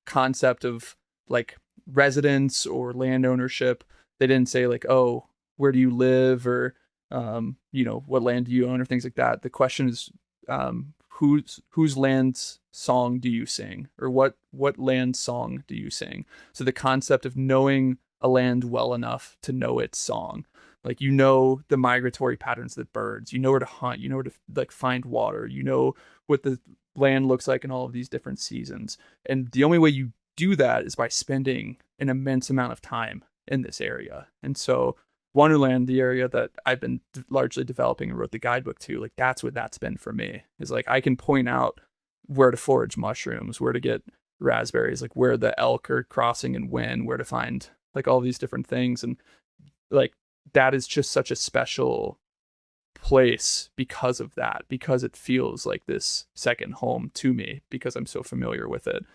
concept of like residence or land ownership, they didn't say like, oh, where do you live or what land do you own or things like that. The question is, whose land's song do you sing, or what land song do you sing? So the concept of knowing a land well enough to know its song, like the migratory patterns of the birds, where to hunt, where to like find water, what the land looks like in all of these different seasons. And the only way you do that is by spending an immense amount of time in this area. And so Wonderland, the area that I've been largely developing and wrote the guidebook to, like that's what that's been for me, is like I can point out where to forage mushrooms, where to get raspberries, like where the elk are crossing and when, where to find like all these different things. And like that is just such a special place because of that, because it feels like this second home to me because I'm so familiar with it.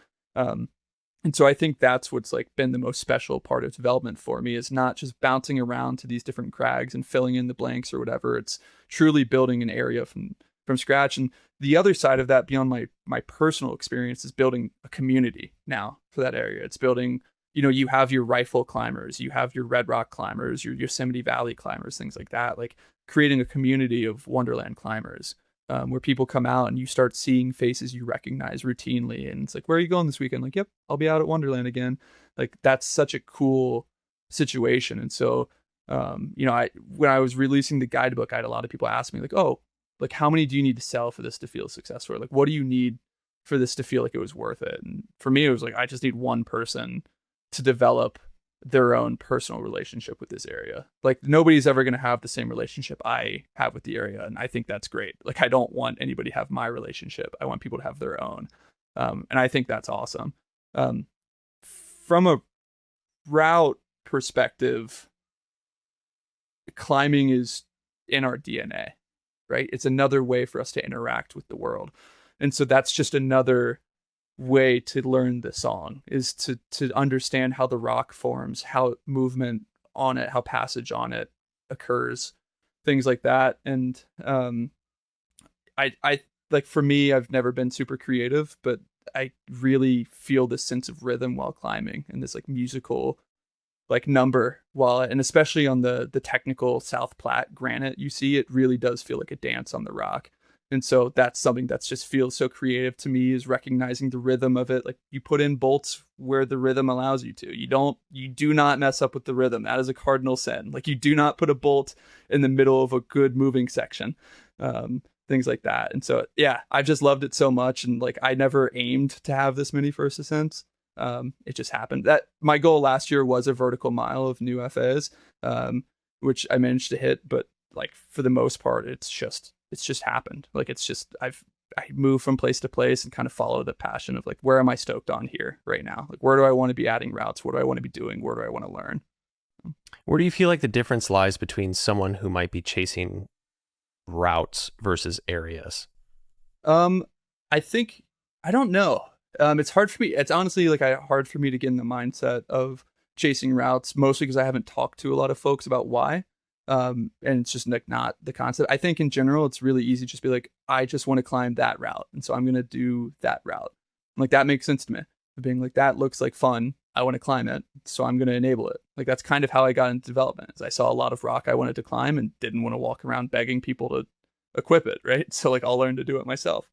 And so I think that's what's like been the most special part of development for me, is not just bouncing around to these different crags and filling in the blanks or whatever. It's truly building an area from scratch. And the other side of that, beyond my personal experience, is building a community now for that area. It's building, you have your rifle climbers, you have your Red Rock climbers, your Yosemite Valley climbers, things like that, like creating a community of Wonderland climbers. where people come out and you start seeing faces you recognize routinely. And it's like, where are you going this weekend? Like, yep, I'll be out at Wonderland again. Like, that's such a cool situation. And so, when I was releasing the guidebook, I had a lot of people ask me like, oh, like, how many do you need to sell for this to feel successful? Or like, what do you need for this to feel like it was worth it? And for me, it was like, I just need one person to develop their own personal relationship with this area. Like, nobody's ever going to have the same relationship I have with the area. And I think that's great. Like, I don't want anybody to have my relationship. I want people to have their own. And I think that's awesome. From a route perspective, climbing is in our DNA, right? It's another way for us to interact with the world. And so that's just another way to learn the song, is to understand how the rock forms, how movement on it, how passage on it occurs, things like that. And I like, for me, I've never been super creative, but I really feel this sense of rhythm while climbing, and this like musical like number and especially on the technical South Platte granite, you see it really does feel like a dance on the rock. And so that's something that's just feels so creative to me, is recognizing the rhythm of it. Like, you put in bolts where the rhythm allows you to. You do not mess up with the rhythm. That is a cardinal sin. Like, you do not put a bolt in the middle of a good moving section. Things like that. And so, yeah, I've just loved it so much. And like, I never aimed to have this many first ascents. It just happened. That my goal last year was a vertical mile of new FAs, which I managed to hit. But like, for the most part, it's just happened. Like, it's just, I move from place to place and kind of follow the passion of like, where am I stoked on here right now? Like, where do I want to be adding routes? What do I want to be doing? Where do I want to learn? Where do you feel like the difference lies between someone who might be chasing routes versus areas? I think, I don't know. It's hard for me. It's honestly like hard for me to get in the mindset of chasing routes, mostly because I haven't talked to a lot of folks about why. And it's just like not the concept. I think in general, it's really easy to just be like, I just want to climb that route, and so I'm going to do that route. And like, that makes sense to me. Being like, that looks like fun, I want to climb it, so I'm going to enable it. Like, that's kind of how I got into development, is I saw a lot of rock I wanted to climb and didn't want to walk around begging people to equip it, right? So like, I'll learn to do it myself.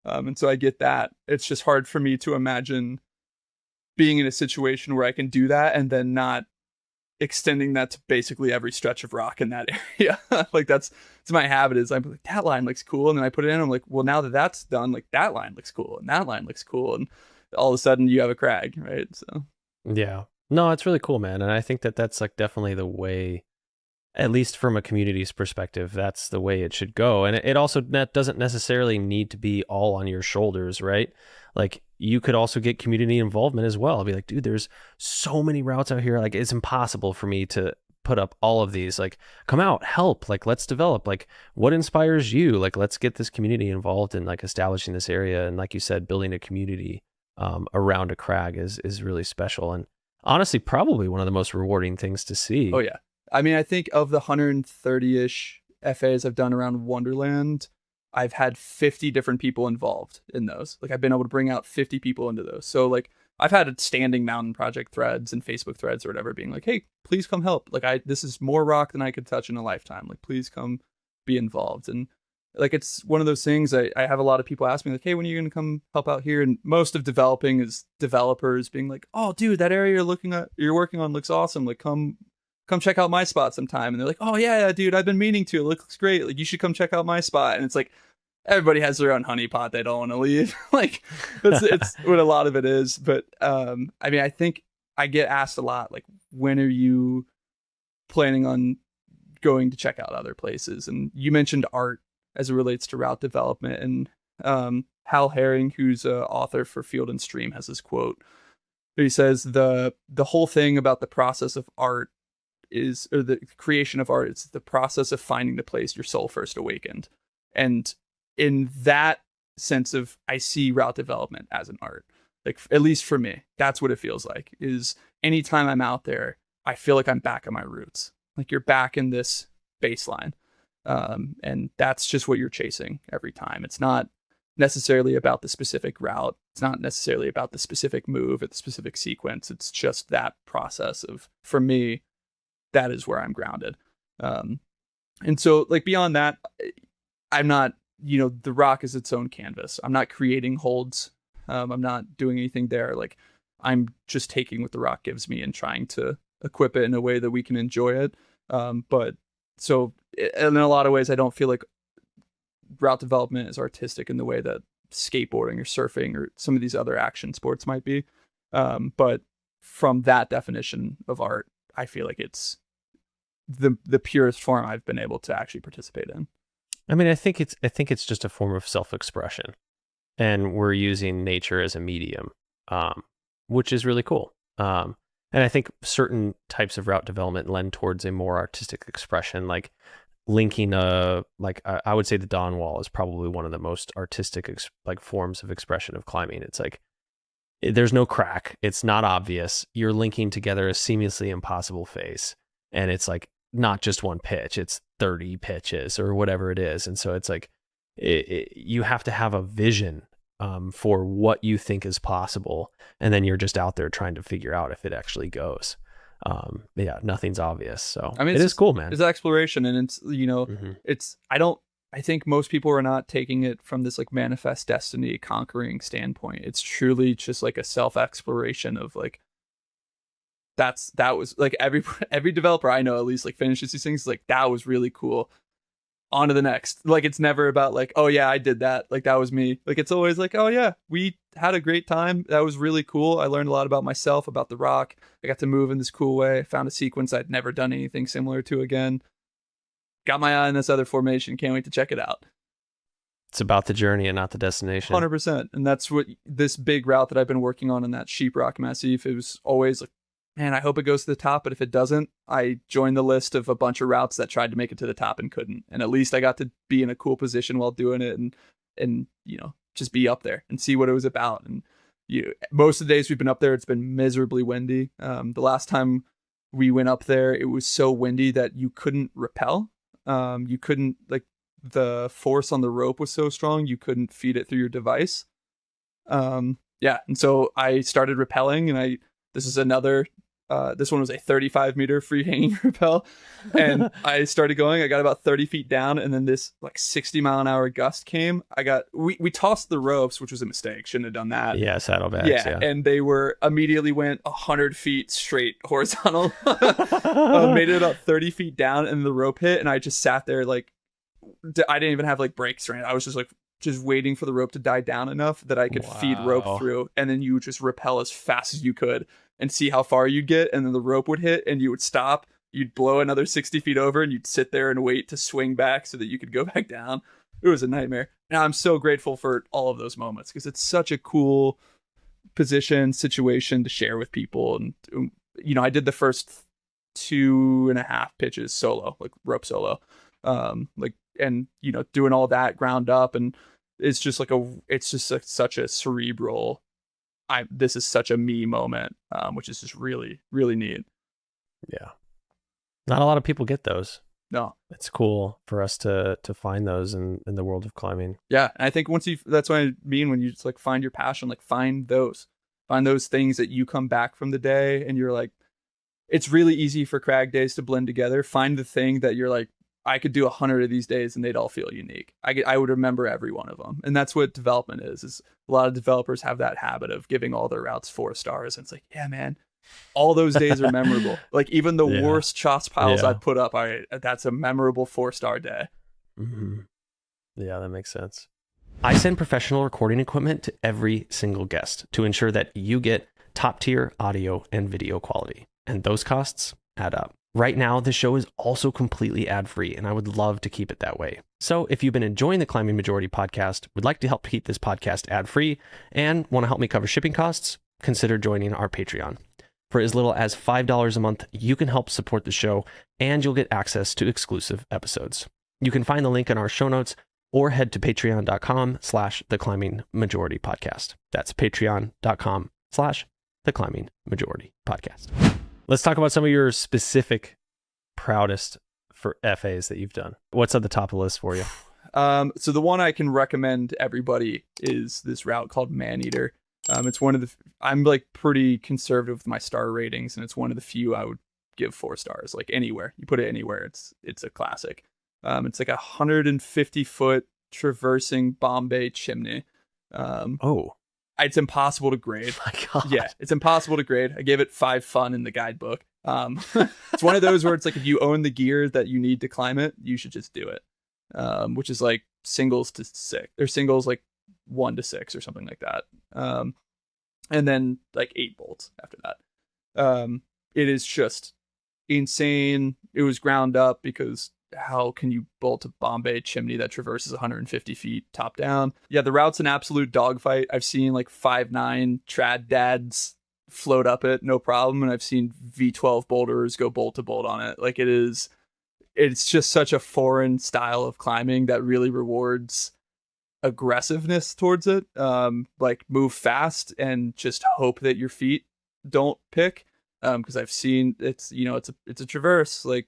And so I get that. It's just hard for me to imagine being in a situation where I can do that and then not extending that to basically every stretch of rock in that area. Like, it's my habit, is I'm like, that line looks cool, and then I put it in, I'm like, well, now that that's done, like, that line looks cool and that line looks cool, and all of a sudden you have a crag, right? So yeah, no, it's really cool, man. And I think that that's like definitely the way, at least from a community's perspective, that's the way it should go. And it also doesn't necessarily need to be all on your shoulders, right? Like, you could also get community involvement as well. I'll be like, dude, there's so many routes out here. Like, it's impossible for me to put up all of these. Like, come out, help. Like, let's develop. Like, what inspires you? Like, let's get this community involved in like establishing this area. And like you said, building a community around a crag is really special. And honestly, probably one of the most rewarding things to see. Oh yeah. I mean, I think of the 130-ish FAs I've done around Wonderland, I've had 50 different people involved in those. Like, I've been able to bring out 50 people into those. So like, I've had standing mountain project threads and Facebook threads or whatever being like, hey, please come help. Like, this is more rock than I could touch in a lifetime. Like, please come be involved. And like, it's one of those things, I have a lot of people ask me like, hey, when are you going to come help out here? And most of developing is developers being like, oh dude, that area you're working on looks awesome. Like, come check out my spot sometime. And they're like, oh yeah, dude, I've been meaning to. It looks great. Like, you should come check out my spot. And it's like, everybody has their own honeypot they don't want to leave. Like, it's what a lot of it is. But I mean, I think I get asked a lot, like, when are you planning on going to check out other places? And you mentioned art as it relates to route development. And Hal Herring, who's an author for Field and Stream, has this quote. He says the whole thing about the process of art or the creation of art, it's the process of finding the place your soul first awakened. And in that sense of, I see route development as an art. Like, at least for me, that's what it feels like, is anytime I'm out there, I feel like I'm back at my roots. Like, you're back in this baseline. And that's just what you're chasing every time. It's not necessarily about the specific route. It's not necessarily about the specific move or the specific sequence. It's just that process of, for me, that is where I'm grounded. And so like, beyond that, I'm not the rock is its own canvas. I'm not creating holds. I'm not doing anything there. Like, I'm just taking what the rock gives me and trying to equip it in a way that we can enjoy it. But so in a lot of ways, I don't feel like route development is artistic in the way that skateboarding or surfing or some of these other action sports might be. But from that definition of art, I feel like it's the purest form I've been able to actually participate in. I mean, I think it's just a form of self-expression, and we're using nature as a medium, which is really cool. And I think certain types of route development lend towards a more artistic expression, like linking I would say the Dawn Wall is probably one of the most artistic forms of expression of climbing. It's like there's no crack, it's not obvious. You're linking together a seamlessly impossible face, and it's like not just one pitch, it's 30 pitches or whatever it is. And so it's like you have to have a vision for what you think is possible, and then you're just out there trying to figure out if it actually goes. Yeah, nothing's obvious. So I mean, it is cool, man. It's exploration, and it's I think most people are not taking it from this like manifest destiny conquering standpoint. It's truly just like a self-exploration of like, that was like every developer I know at least like finishes these things like, that was really cool, on to the next. Like, it's never about like, oh yeah, I did that, like that was me. Like, it's always like, oh yeah, we had a great time, that was really cool, I learned a lot about myself, about the rock, I got to move in this cool way, I found a sequence I'd never done anything similar to again, got my eye on this other formation, can't wait to check it out. It's about the journey and not the destination. 100%. And that's what this big route that I've been working on in that Sheeprock Massif, it was always like, man, I hope it goes to the top, but if it doesn't, I joined the list of a bunch of routes that tried to make it to the top and couldn't. And at least I got to be in a cool position while doing it, and just be up there and see what it was about. And most of the days we've been up there, it's been miserably windy. The last time we went up there, it was so windy that you couldn't rappel. You couldn't, like, the force on the rope was so strong, you couldn't feed it through your device. And so I started rappelling, and this is another, this one was a 35-meter free hanging rappel, and I started going, I got about 30 feet down, and then this like 60-mile-an-hour gust came. We tossed the ropes, which was a mistake, shouldn't have done that. Yeah, saddlebags. Yeah. And they immediately went 100 feet straight horizontal. Made it about 30 feet down, and the rope hit, and I just sat there like, I didn't even have like brakes or anything. I was just waiting for the rope to die down enough that I could feed rope through, and then you would just rappel as fast as you could and see how far you'd get, and then the rope would hit and you would stop, you'd blow another 60 feet over, and you'd sit there and wait to swing back so that you could go back down. It was a nightmare. And I'm so grateful for all of those moments, because it's such a cool situation to share with people. And I did the first 2.5 pitches solo, like rope solo, and doing all that ground up, and it's just like such a cerebral, this is such a me moment, which is just really, really neat. Yeah, not a lot of people get those. No, it's cool for us to find those in the world of climbing. Yeah, and I think that's what I mean when you just like find your passion, like find those things that you come back from the day and you're like, it's really easy for crag days to blend together. Find the thing that you're like, I could do 100 of these days and they'd all feel unique. I would remember every one of them. And that's what development is a lot of developers have that habit of giving all their routes 4 stars. And it's like, yeah, man, all those days are memorable. Like even the worst chops piles I put up, that's a memorable 4-star day. Mm-hmm. Yeah, that makes sense. I send professional recording equipment to every single guest to ensure that you get top tier audio and video quality. And those costs add up. Right now, the show is also completely ad-free, and I would love to keep it that way. So if you've been enjoying the Climbing Majority podcast, would like to help keep this podcast ad-free, and want to help me cover shipping costs, consider joining our Patreon. For as little as $5 a month, you can help support the show, and you'll get access to exclusive episodes. You can find the link in our show notes, or head to patreon.com/the Climbing Majority podcast. That's patreon.com/the Climbing Majority podcast. Let's talk about some of your specific proudest for FAs that you've done. What's at the top of the list for you? So the one I can recommend everybody is this route called Maneater. It's one of the, I'm like pretty conservative with my star ratings, and it's one of the few I would give 4 stars, like anywhere. You put it anywhere, it's a classic. It's like a 150-foot traversing Bombay chimney. Oh It's impossible to grade. my God. Yeah, it's impossible to grade. I gave it 5 fun in the guidebook. It's one of those where it's like if you own the gear that you need to climb it, you should just do it. Which is like singles to 6 or singles like 1 to 6 or something like that. And then like 8 bolts after that. It is just insane. It was ground up because how can you bolt a Bombay chimney that traverses 150 feet top down? Yeah, the route's an absolute dogfight. I've seen like 5'9" trad dads float up it, no problem. And I've seen V12 boulders go bolt to bolt on it. Like it's just such a foreign style of climbing that really rewards aggressiveness towards it. Like move fast and just hope that your feet don't pick. Because I've seen it's a traverse, like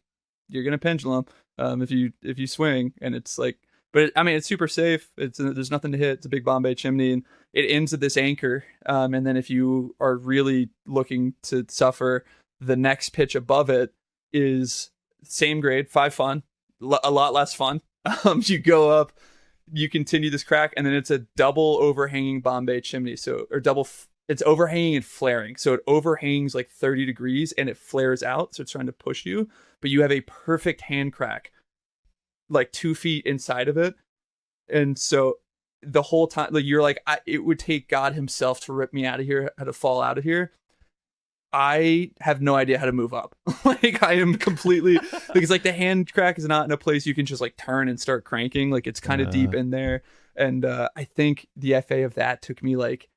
you're gonna pendulum if you swing, and it's like, but it's super safe. There's nothing to hit. It's a big Bombay chimney, and it ends at this anchor. And then if you are really looking to suffer, the next pitch above it is same grade, 5 fun, a lot less fun. You go up, you continue this crack, and then it's a double overhanging Bombay chimney. It's overhanging and flaring. So it overhangs like 30 degrees and it flares out. So it's trying to push you, but you have a perfect hand crack, like 2 feet inside of it. And so the whole time, like you're like, it would take God himself to rip me out of here, how to fall out of here. I have no idea how to move up. Like I am completely, because like the hand crack is not in a place you can just like turn and start cranking. Like it's kind of deep in there. And I think the FA of that took me like,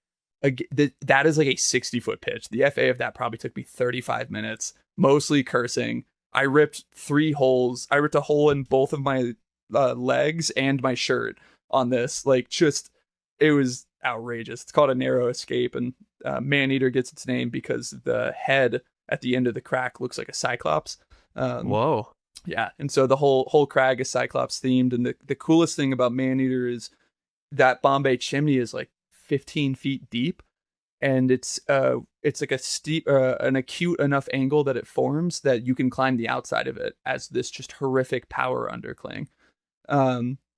that is like a 60-foot pitch. The FA of that probably took me 35 minutes, mostly cursing. I ripped 3 holes. I ripped a hole in both of my legs and my shirt on this. Like just, it was outrageous. It's called a narrow escape, and Maneater gets its name because the head at the end of the crack looks like a cyclops. Whoa. Yeah, and so the whole crag is cyclops themed, and the coolest thing about Maneater is that Bombay chimney is like 15 feet deep, and it's like a steep an acute enough angle that it forms that you can climb the outside of it as this just horrific power undercling.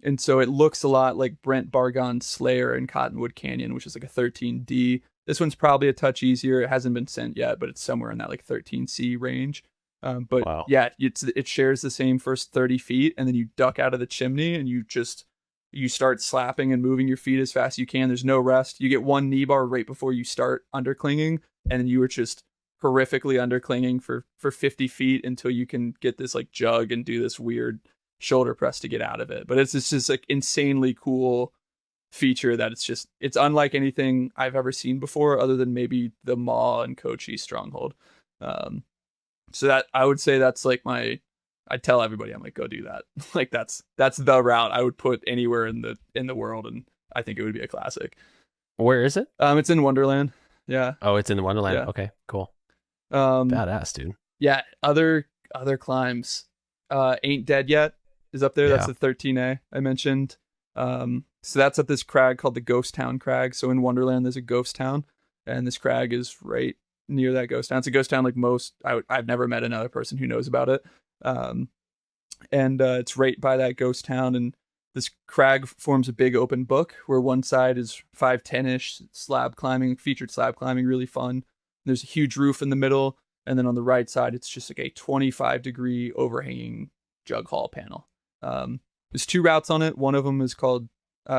And so it looks a lot like Brent Bargon's Slayer in Cottonwood Canyon, which is like a 13D. This one's probably a touch easier. It hasn't been sent yet, but it's somewhere in that like 13C range. But wow. Yeah, it shares the same first 30 feet, and then you duck out of the chimney and you start slapping and moving your feet as fast as you can. There's no rest. You get 1 knee bar right before you start underclinging, and then you were just horrifically underclinging for 50 feet until you can get this like jug and do this weird shoulder press to get out of it. But it's just like insanely cool feature that it's unlike anything I've ever seen before, other than maybe the Maw and Kochi Stronghold. So that I would say that's like I tell everybody, I'm like, go do that. Like that's the route I would put anywhere in the world, and I think it would be a classic. Where is it? It's in Wonderland. Yeah. Oh, it's in Wonderland. Yeah. Okay, cool. Badass, dude. Yeah. Other climbs. Ain't Dead Yet is up there. Yeah. That's the 13A I mentioned. So that's at this crag called the Ghost Town Crag. So in Wonderland, there's a ghost town, and this crag is right near that ghost town. It's a ghost town like most. I've never met another person who knows about it. And it's right by that ghost town, and this crag forms a big open book where one side is 5'10"-ish slab climbing, featured slab climbing, really fun. There's a huge roof in the middle, and then on the right side it's just like a 25-degree overhanging jug haul panel. There's 2 routes on it. One of them is called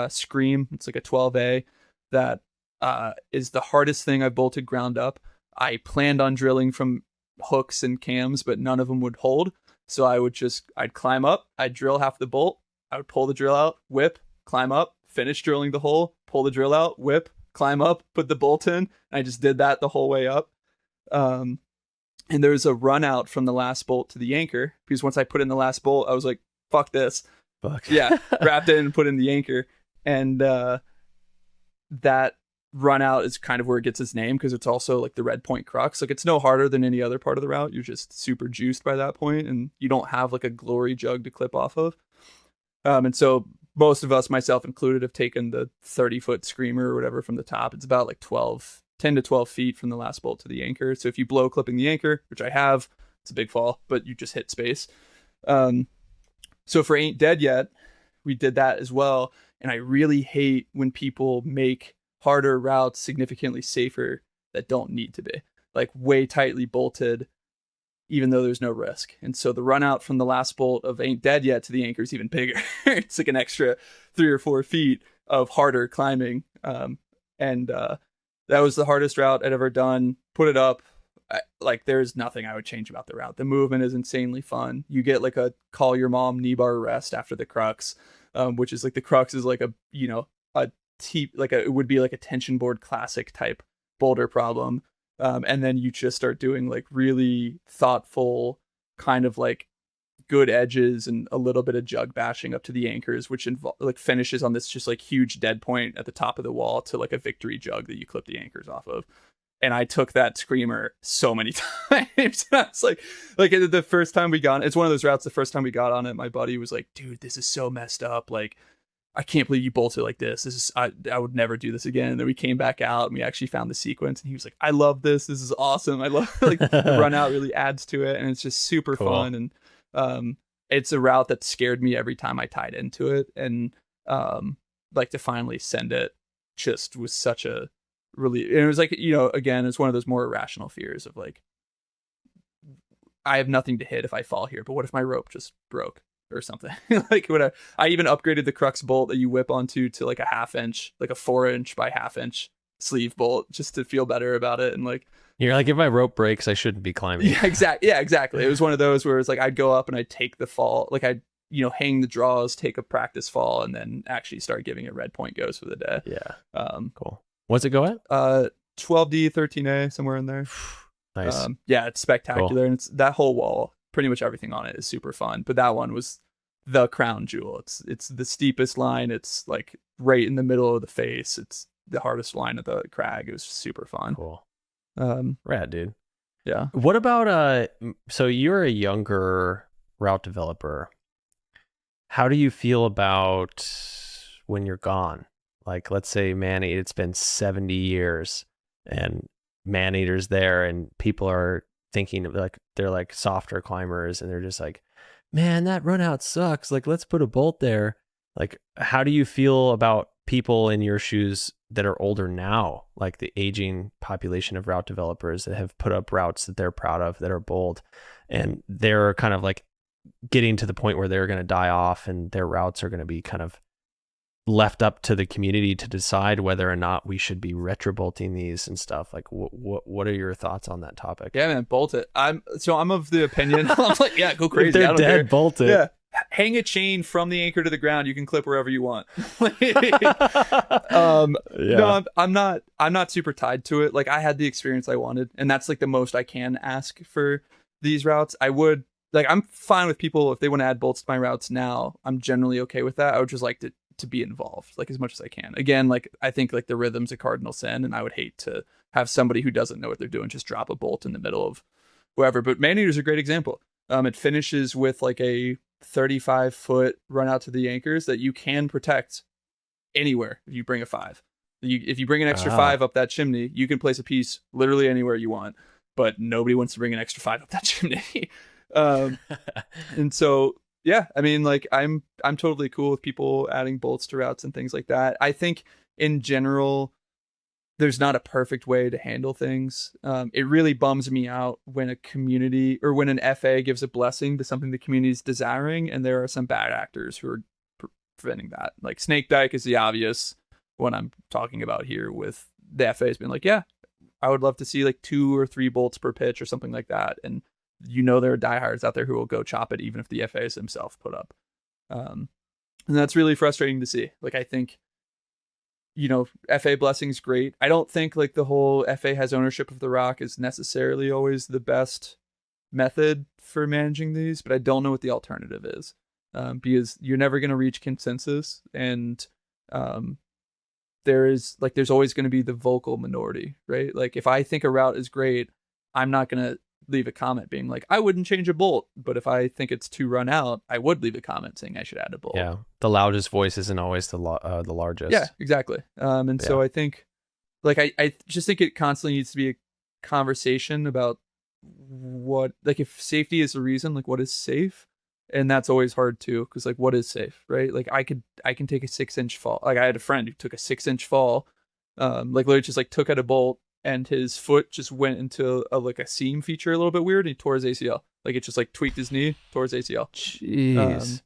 Scream. It's like a 12A that is the hardest thing I've bolted ground up. I planned on drilling from hooks and cams, but none of them would hold. So I'd climb up, I'd drill half the bolt, I would pull the drill out, whip, climb up, finish drilling the hole, pull the drill out, whip, climb up, put the bolt in. I just did that the whole way up. And there's a run out from the last bolt to the anchor, because once I put in the last bolt, I was like, fuck this. Fuck. Yeah, wrapped it in and put in the anchor. And that run out is kind of where it gets its name, because it's also like the red point crux. Like it's no harder than any other part of the route. You're just super juiced by that point, and you don't have like a glory jug to clip off of. And so most of us, myself included, have taken the 30-foot screamer or whatever from the top. It's about like 10 to 12 feet from the last bolt to the anchor. So if you blow clipping the anchor, which I have, it's a big fall, but you just hit space. So for Ain't Dead Yet, we did that as well. And I really hate when people make harder routes significantly safer that don't need to be, like way tightly bolted, even though there's no risk. And so the run out from the last bolt of Ain't Dead Yet to the anchor is even bigger. It's like an extra 3 or 4 feet of harder climbing. And that was the hardest route I'd ever done. Put it up. Like, there's nothing I would change about the route. The movement is insanely fun. You get like a call your mom knee bar rest after the crux, which is like, the crux is like a, you know, it would be like a tension board classic type boulder problem. And then you just start doing like really thoughtful kind of like good edges and a little bit of jug bashing up to the anchors, which like finishes on this just like huge dead point at the top of the wall to like a victory jug that you clip the anchors off of. And I took that screamer so many times. I was like the first time we got, it's one of those routes, the first time we got on it, my buddy was like, dude, this is so messed up. Like, I can't believe you bolted like this. This is, I would never do this again. And then we came back out and we actually found the sequence, and he was like, I love this. This is awesome. I love, like, the run out really adds to it, and it's just super fun. And it's a route that scared me every time I tied into it. And like, to finally send it just was such a relief. And it was like, you know, again, it's one of those more irrational fears of like, I have nothing to hit if I fall here, but what if my rope just broke or something? Like, when I even upgraded the crux bolt that you whip onto to like a 1/2 inch, like a 4-inch by 1/2 inch sleeve bolt, just to feel better about it. And like, you're like, if my rope breaks, I shouldn't be climbing. Yeah, exactly. It was one of those where it's like, I'd go up and I'd take the fall, like I'd, you know, hang the draws, take a practice fall, and then actually start giving it red point goes for the day. Yeah. Cool. What's it go at? 12D, 13A, somewhere in there. Nice. Yeah, it's spectacular. Cool. And it's that whole wall, pretty much everything on it is super fun. But that one was the crown jewel. It's the steepest line. It's like right in the middle of the face. It's the hardest line of the crag. It was super fun. Cool. Rad, dude. Yeah. What about so you're a younger route developer. How do you feel about when you're gone? Like, let's say it's been 70 years and man-eater's there, and people are thinking of like, they're like softer climbers, and they're just like, man, that run out sucks. Like, let's put a bolt there. Like, how do you feel about people in your shoes that are older now, like the aging population of route developers that have put up routes that they're proud of, that are bold, and they're kind of like getting to the point where they're going to die off, and their routes are going to be kind of left up to the community to decide whether or not we should be retrobolting these and stuff? Like, what are your thoughts on that topic? Yeah, man, bolt it. I'm of the opinion. I'm like, yeah, go crazy. If they're dead, bolt it. Yeah, hang a chain from the anchor to the ground. You can clip wherever you want. No, I'm not super tied to it. Like, I had the experience I wanted, and that's like the most I can ask for these routes. I would, like, I'm fine with people if they want to add bolts to my routes now. I'm generally okay with that. I would just like to be involved, like, as much as I can. Again, like, I think like the rhythm's a cardinal sin, and I would hate to have somebody who doesn't know what they're doing just drop a bolt in the middle of wherever. But Maneater's a great example. It finishes with like a 35-foot run out to the anchors that you can protect anywhere if you bring a 5. If you bring an extra 5 up that chimney, you can place a piece literally anywhere you want, but nobody wants to bring an extra 5 up that chimney. And so, yeah, I mean, like, I'm totally cool with people adding bolts to routes and things like that. I think in general, there's not a perfect way to handle things. It really bums me out when a community or when an FA gives a blessing to something the community is desiring, and there are some bad actors who are preventing that. Like, Snake Dyke is the obvious one I'm talking about here, with the FA has been like, yeah, I would love to see like 2 or 3 bolts per pitch or something like that. And you know, there are diehards out there who will go chop it even if the FAs themselves put up. And that's really frustrating to see. Like, I think, you know, FA blessing is great. I don't think like the whole FA has ownership of the rock is necessarily always the best method for managing these, but I don't know what the alternative is, because you're never going to reach consensus. And there's always going to be the vocal minority, right? Like, if I think a route is great, I'm not going to leave a comment being like, I wouldn't change a bolt. But if I think it's too run out, I would leave a comment saying I should add a bolt. Yeah, the loudest voice isn't always the largest. Yeah, exactly. So I think, like, I just think it constantly needs to be a conversation about what, like, if safety is the reason, like, what is safe? And that's always hard too, because like, what is safe, right? Like I can take a 6-inch fall. Like I had a friend who took a 6-inch fall, like literally just like took out a bolt and his foot just went into like a seam feature a little bit weird. And he tore his ACL. Like it just like tweaked his knee, tore his ACL. Jeez.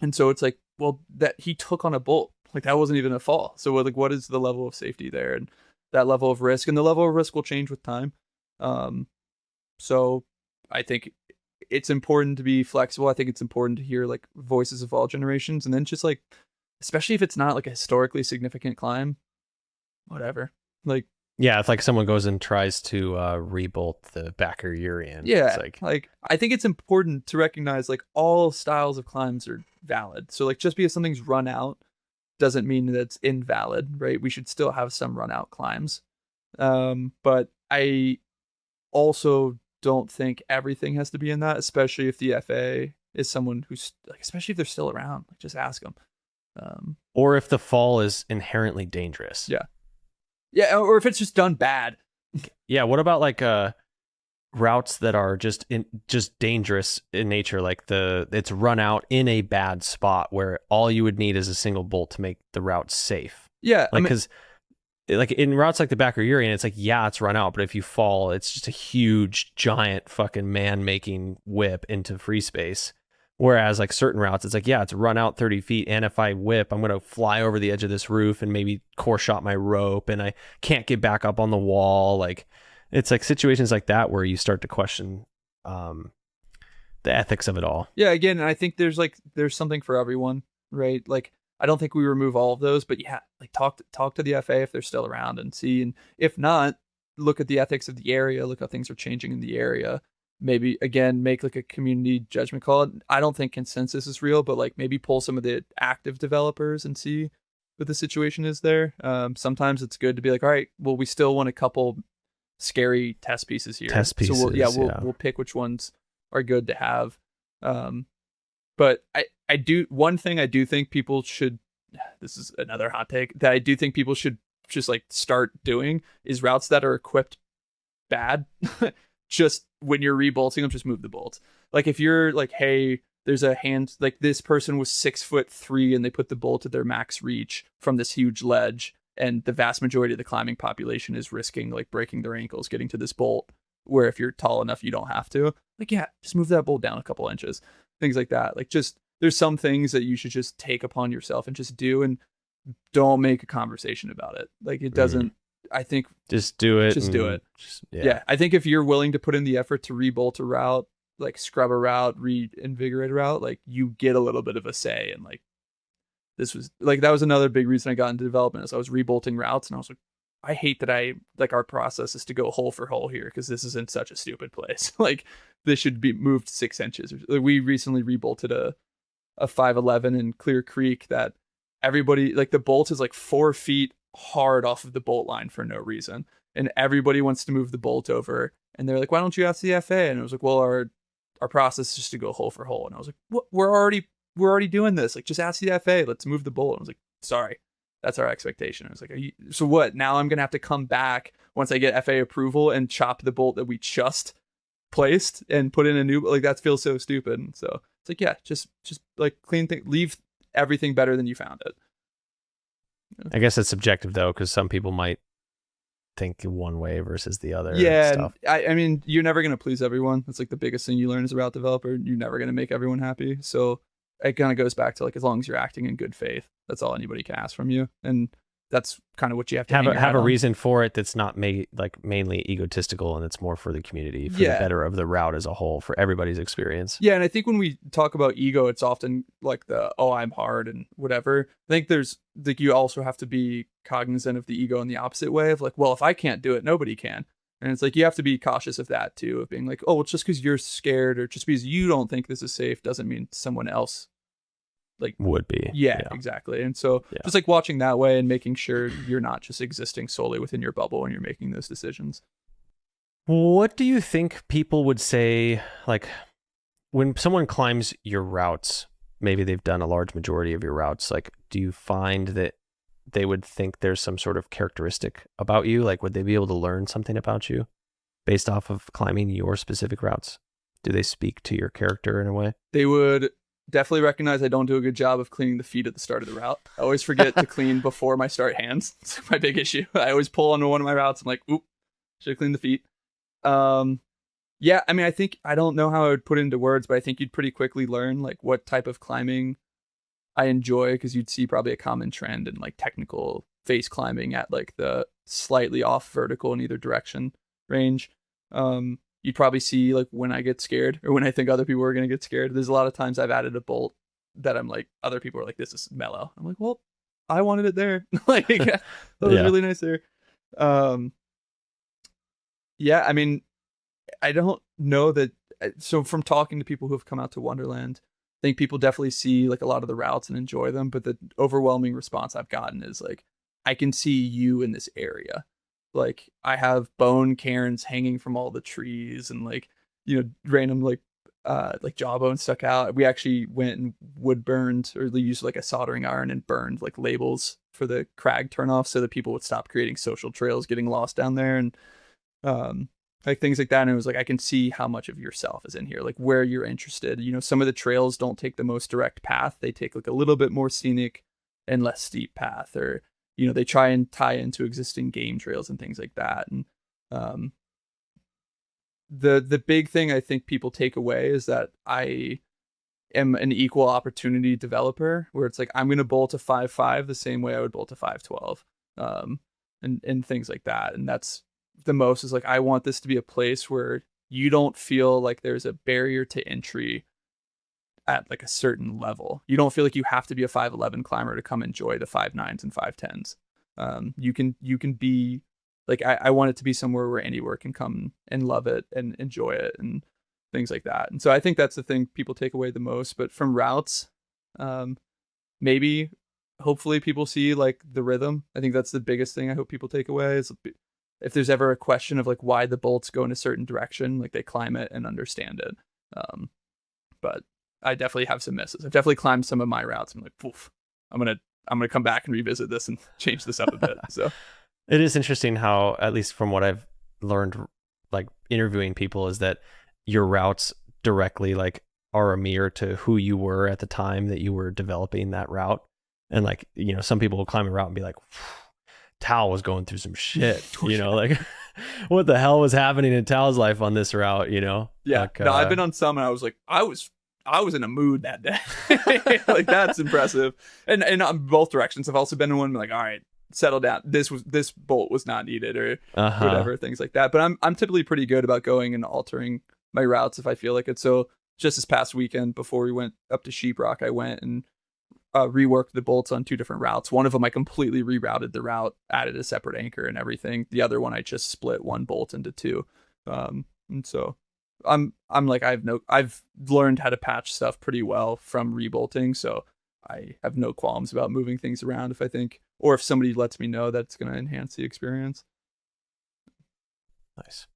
And so it's like, well, that he took on a bolt, like that wasn't even a fall. So like, what is the level of safety there, and that level of risk, and the level of risk will change with time. So I think it's important to be flexible. I think it's important to hear like voices of all generations, and then just like, especially if it's not like a historically significant climb, whatever. Like, Yeah, if like someone goes and tries to rebolt the backer Urian. yeah, It's like I think it's important to recognize like all styles of climbs are valid. So like just because something's run out doesn't mean that it's invalid, right? We should still have some run out climbs. But I also don't think everything has to be in that, especially if the FA is someone who's like, especially if they're still around, like just ask them. or if the fall is inherently dangerous. Yeah. Yeah, or if it's just done bad. Yeah, what about like routes that are just dangerous in nature, like it's run out in a bad spot where all you would need is a single bolt to make the route safe. Yeah, Like cuz like in routes like the backer Urian, it's like, yeah, it's run out, but if you fall, it's just a huge giant fucking man-making whip into free space. Whereas like certain routes, it's like, yeah, it's run out 30 feet. And if I whip, I'm going to fly over the edge of this roof and maybe core shot my rope and I can't get back up on the wall. Like it's like situations like that where you start to question the ethics of it all. Yeah, again, and I think there's something for everyone, right? Like I don't think we remove all of those, but yeah, like talk to the FA if they're still around and see. And if not, look at the ethics of the area, look how things are changing in the area. Maybe again make like a community judgment call. I don't think consensus is real, but like maybe pull some of the active developers and see what the situation is there. Sometimes it's good to be like, all right, well, we still want a couple scary test pieces here. Test pieces, we'll pick which ones are good to have. But I do, one thing I do think people should, this is another hot take, that I do think people should just like start doing is routes that are equipped bad. Just when you're rebolting them, just move the bolt. Like if you're like, hey, there's a hand, like this person was 6'3" and they put the bolt at their max reach from this huge ledge, and the vast majority of the climbing population is risking like breaking their ankles getting to this bolt, where if you're tall enough you don't have to. Like, yeah, just move that bolt down a couple inches, things like that. Like just there's some things that you should just take upon yourself and just do, and don't make a conversation about it. Like it doesn't, I think just do it. Just do it. Yeah. I think if you're willing to put in the effort to rebolt a route, like scrub a route, reinvigorate a route, like you get a little bit of a say. And like this was like, that was another big reason I got into development, is I was rebolting routes and I was like, I hate that our process is to go hole for hole here, because this is in such a stupid place. Like this should be moved 6 inches. Like, we recently rebolted a 511 in Clear Creek that everybody, like the bolt is like 4 feet hard off of the bolt line for no reason, and everybody wants to move the bolt over, and they're like, why don't you ask the FA? And I was like, well, our process is just to go hole for hole. And I was like, what? We're already doing this, like just ask the FA, let's move the bolt. And I was like, sorry, that's our expectation. I was like, so what, now I'm gonna have to come back once I get FA approval and chop the bolt that we just placed and put in a new, like that feels so stupid. And so it's like, yeah, just like clean thing, leave everything better than you found it. I guess it's subjective though, because some people might think one way versus the other. Yeah, stuff. I mean, you're never going to please everyone. That's like the biggest thing you learn as a route developer. You're never going to make everyone happy. So it kind of goes back to like, as long as you're acting in good faith, that's all anybody can ask from you. And that's kind of what you have to have a reason for it that's not mainly egotistical, and it's more for the community, for the better of the route as a whole, for everybody's experience. Yeah, and I think when we talk about ego, it's often like I'm hard and whatever. I think there's like, you also have to be cognizant of the ego in the opposite way of like, well, if I can't do it, nobody can. And it's like, you have to be cautious of that too, of being like, oh, well, just because you're scared or just because you don't think this is safe doesn't mean someone else like would be. Yeah, exactly. And so just like watching that way and making sure you're not just existing solely within your bubble when you're making those decisions. What do you think people would say, like when someone climbs your routes, maybe they've done a large majority of your routes, like do you find that they would think there's some sort of characteristic about you? Like would they be able to learn something about you based off of climbing your specific routes? Do they speak to your character in a way? They would definitely recognize I don't do a good job of cleaning the feet at the start of the route. I always forget to clean before my start hands. It's my big issue. I always pull onto one of my routes. I'm like, oop, should clean the feet. Yeah, I mean, I think, I don't know how I would put it into words, but I think you'd pretty quickly learn like what type of climbing I enjoy, because you'd see probably a common trend in like technical face climbing at like the slightly off vertical in either direction range. You'd probably see like when I get scared or when I think other people are going to get scared. There's a lot of times I've added a bolt that I'm like, other people are like, this is mellow. I'm like, well, I wanted it there. Like, that was really nice there. Yeah, I mean, I don't know that. So from talking to people who have come out to Wonderland, I think people definitely see like a lot of the routes and enjoy them. But the overwhelming response I've gotten is like, I can see you in this area. Like, I have bone cairns hanging from all the trees and like, random like jawbone stuck out. We actually went and wood burned, or they used like a soldering iron and burned like labels for the crag turnoff so that people would stop creating social trails getting lost down there, and like things like that. And it was like, I can see how much of yourself is in here, like where you're interested. Some of the trails don't take the most direct path. They take like a little bit more scenic and less steep path, or, they try and tie into existing game trails and things like that. And the big thing I think people take away is that I am an equal opportunity developer, where it's like, I'm going to bolt a 5.5 the same way I would bolt a 5.12, and things like that. And that's the most, is like, I want this to be a place where you don't feel like there's a barrier to entry at like a certain level. You don't feel like you have to be a 5.11 climber to come enjoy the 5.9s and 5.10s. You can be like, I want it to be somewhere where anywhere can come and love it and enjoy it and things like that. And so I think that's the thing people take away the most. But from routes, maybe hopefully people see like the rhythm. I think that's the biggest thing I hope people take away, is if there's ever a question of like why the bolts go in a certain direction, like they climb it and understand it. But I definitely have some misses. I've definitely climbed some of my routes. I'm like, poof, I'm gonna come back and revisit this and change this up a bit. So it is interesting how, at least from what I've learned, like interviewing people, is that your routes directly like are a mirror to who you were at the time that you were developing that route. And like, some people will climb a route and be like, Tal was going through some shit, like what the hell was happening in Tal's life on this route, Yeah. Like, no, I've been on some and I was like, I was in a mood that day. Like, that's impressive. And on both directions. I've also been in one like, all right, settle down. This bolt was not needed, or whatever, things like that. But I'm typically pretty good about going and altering my routes if I feel like it. So just this past weekend, before we went up to Sheeprock, I went and reworked the bolts on two different routes. One of them I completely rerouted the route, added a separate anchor and everything. The other one I just split one bolt into two. And so I'm like, I've learned how to patch stuff pretty well from rebolting, so I have no qualms about moving things around if I think, or if somebody lets me know that it's going to enhance the experience. Nice.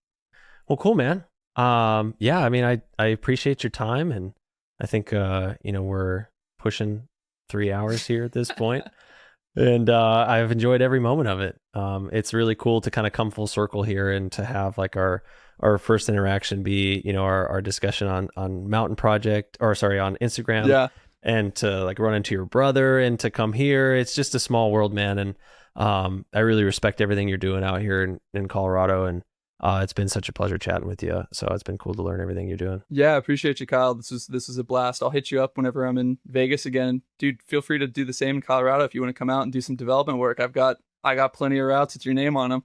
Well, cool, man. Yeah, I mean, I appreciate your time, and I think we're pushing 3 hours here at this point. And I've enjoyed every moment of it. It's really cool to kind of come full circle here and to have like our first interaction be, our discussion on Mountain Project, or sorry, on Instagram. Yeah. And to like run into your brother and to come here. It's just a small world, man. And I really respect everything you're doing out here in Colorado. And it's been such a pleasure chatting with you. So it's been cool to learn everything you're doing. Yeah, I appreciate you, Kyle. This is a blast. I'll hit you up whenever I'm in Vegas again. Dude, feel free to do the same in Colorado if you want to come out and do some development work. I got plenty of routes with your name on them.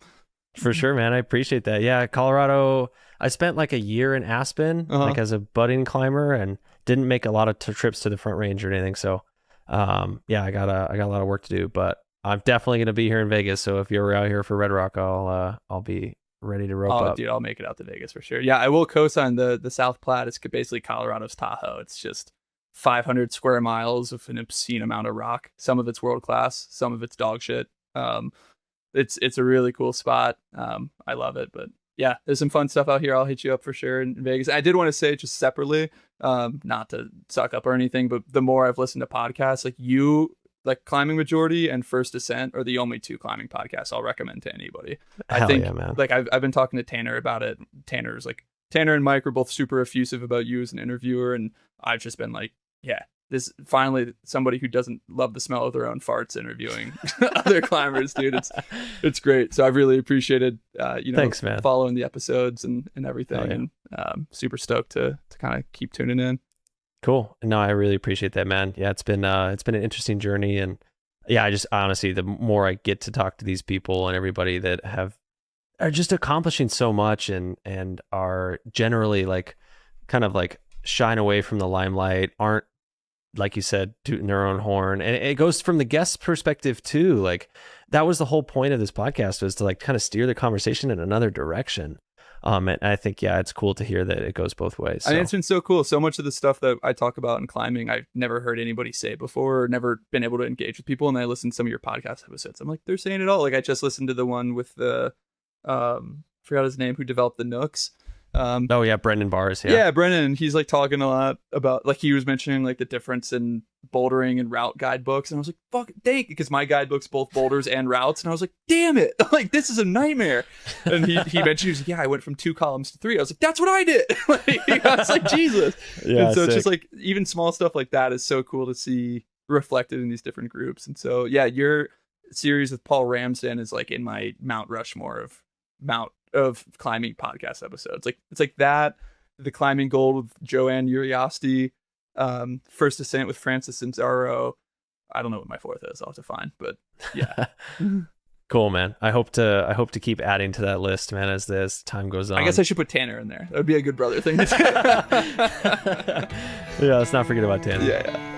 For sure, man. I appreciate that. Yeah, Colorado, I spent like a year in Aspen, like as a budding climber, and didn't make a lot of trips to the Front Range or anything. So yeah, I got a lot of work to do, but I'm definitely going to be here in Vegas. So if you're out here for Red Rock, I'll be ready to rope up. Dude, I'll make it out to Vegas for sure. Yeah, I will co-sign the South Platte. It's basically Colorado's Tahoe. It's just 500 square miles of an obscene amount of rock. Some of it's world class, some of it's dog shit. It's a really cool spot. I love it. But yeah, there's some fun stuff out here. I'll hit you up for sure in Vegas. I did want to say just separately, not to suck up or anything, but the more I've listened to podcasts, like Climbing Majority and First Ascent are the only two climbing podcasts I'll recommend to anybody. I think, yeah, man. Like I've been talking to Tanner about it. Tanner and Mike are both super effusive about you as an interviewer, and I've just been like, yeah, this finally somebody who doesn't love the smell of their own farts interviewing other climbers, dude. It's great. So I've really appreciated Thanks, man. following the episodes and everything. Yeah. And super stoked to kind of keep tuning in. Cool. No, I really appreciate that, man. Yeah, it's been an interesting journey, and yeah, I just honestly, the more I get to talk to these people and everybody that are just accomplishing so much and are generally like kind of like shying away from the limelight, aren't, like you said, tooting their own horn. And it goes from the guest perspective too. Like that was the whole point of this podcast, was to like kind of steer the conversation in another direction. And I think, yeah, it's cool to hear that it goes both ways. So. I mean, it's been so cool. So much of the stuff that I talk about in climbing, I've never heard anybody say before, or never been able to engage with people. And I listened to some of your podcast episodes. I'm like, they're saying it all. Like I just listened to the one with the, forgot his name, who developed the Nooks. Oh yeah, Brendan Bars. Yeah, Brendan. He's like talking a lot about, like he was mentioning like the difference in bouldering and route guidebooks, and I was like, fuck, dang, because my guidebook's both boulders and routes, and I was like, damn it, like this is a nightmare. And he mentioned, he was like, yeah, I went from 2 columns to 3. I was like, that's what I did. Like, I was like, Jesus. Yeah, and so sick. it's just like even small stuff like that is so cool to see reflected in these different groups. And so yeah, your series with Paul Ramsden is like in my Mount Rushmore of climbing podcast episodes. Like it's like that, the Climbing Gold with Joanne Uriosty, First Ascent with Francis Inzaro. I don't know what my 4th is. I'll have to find, but yeah. Cool, man. I hope to keep adding to that list, man, as this time goes on. I guess I should put Tanner in there. That would be a good brother thing to do. Yeah, let's not forget about Tanner. Yeah.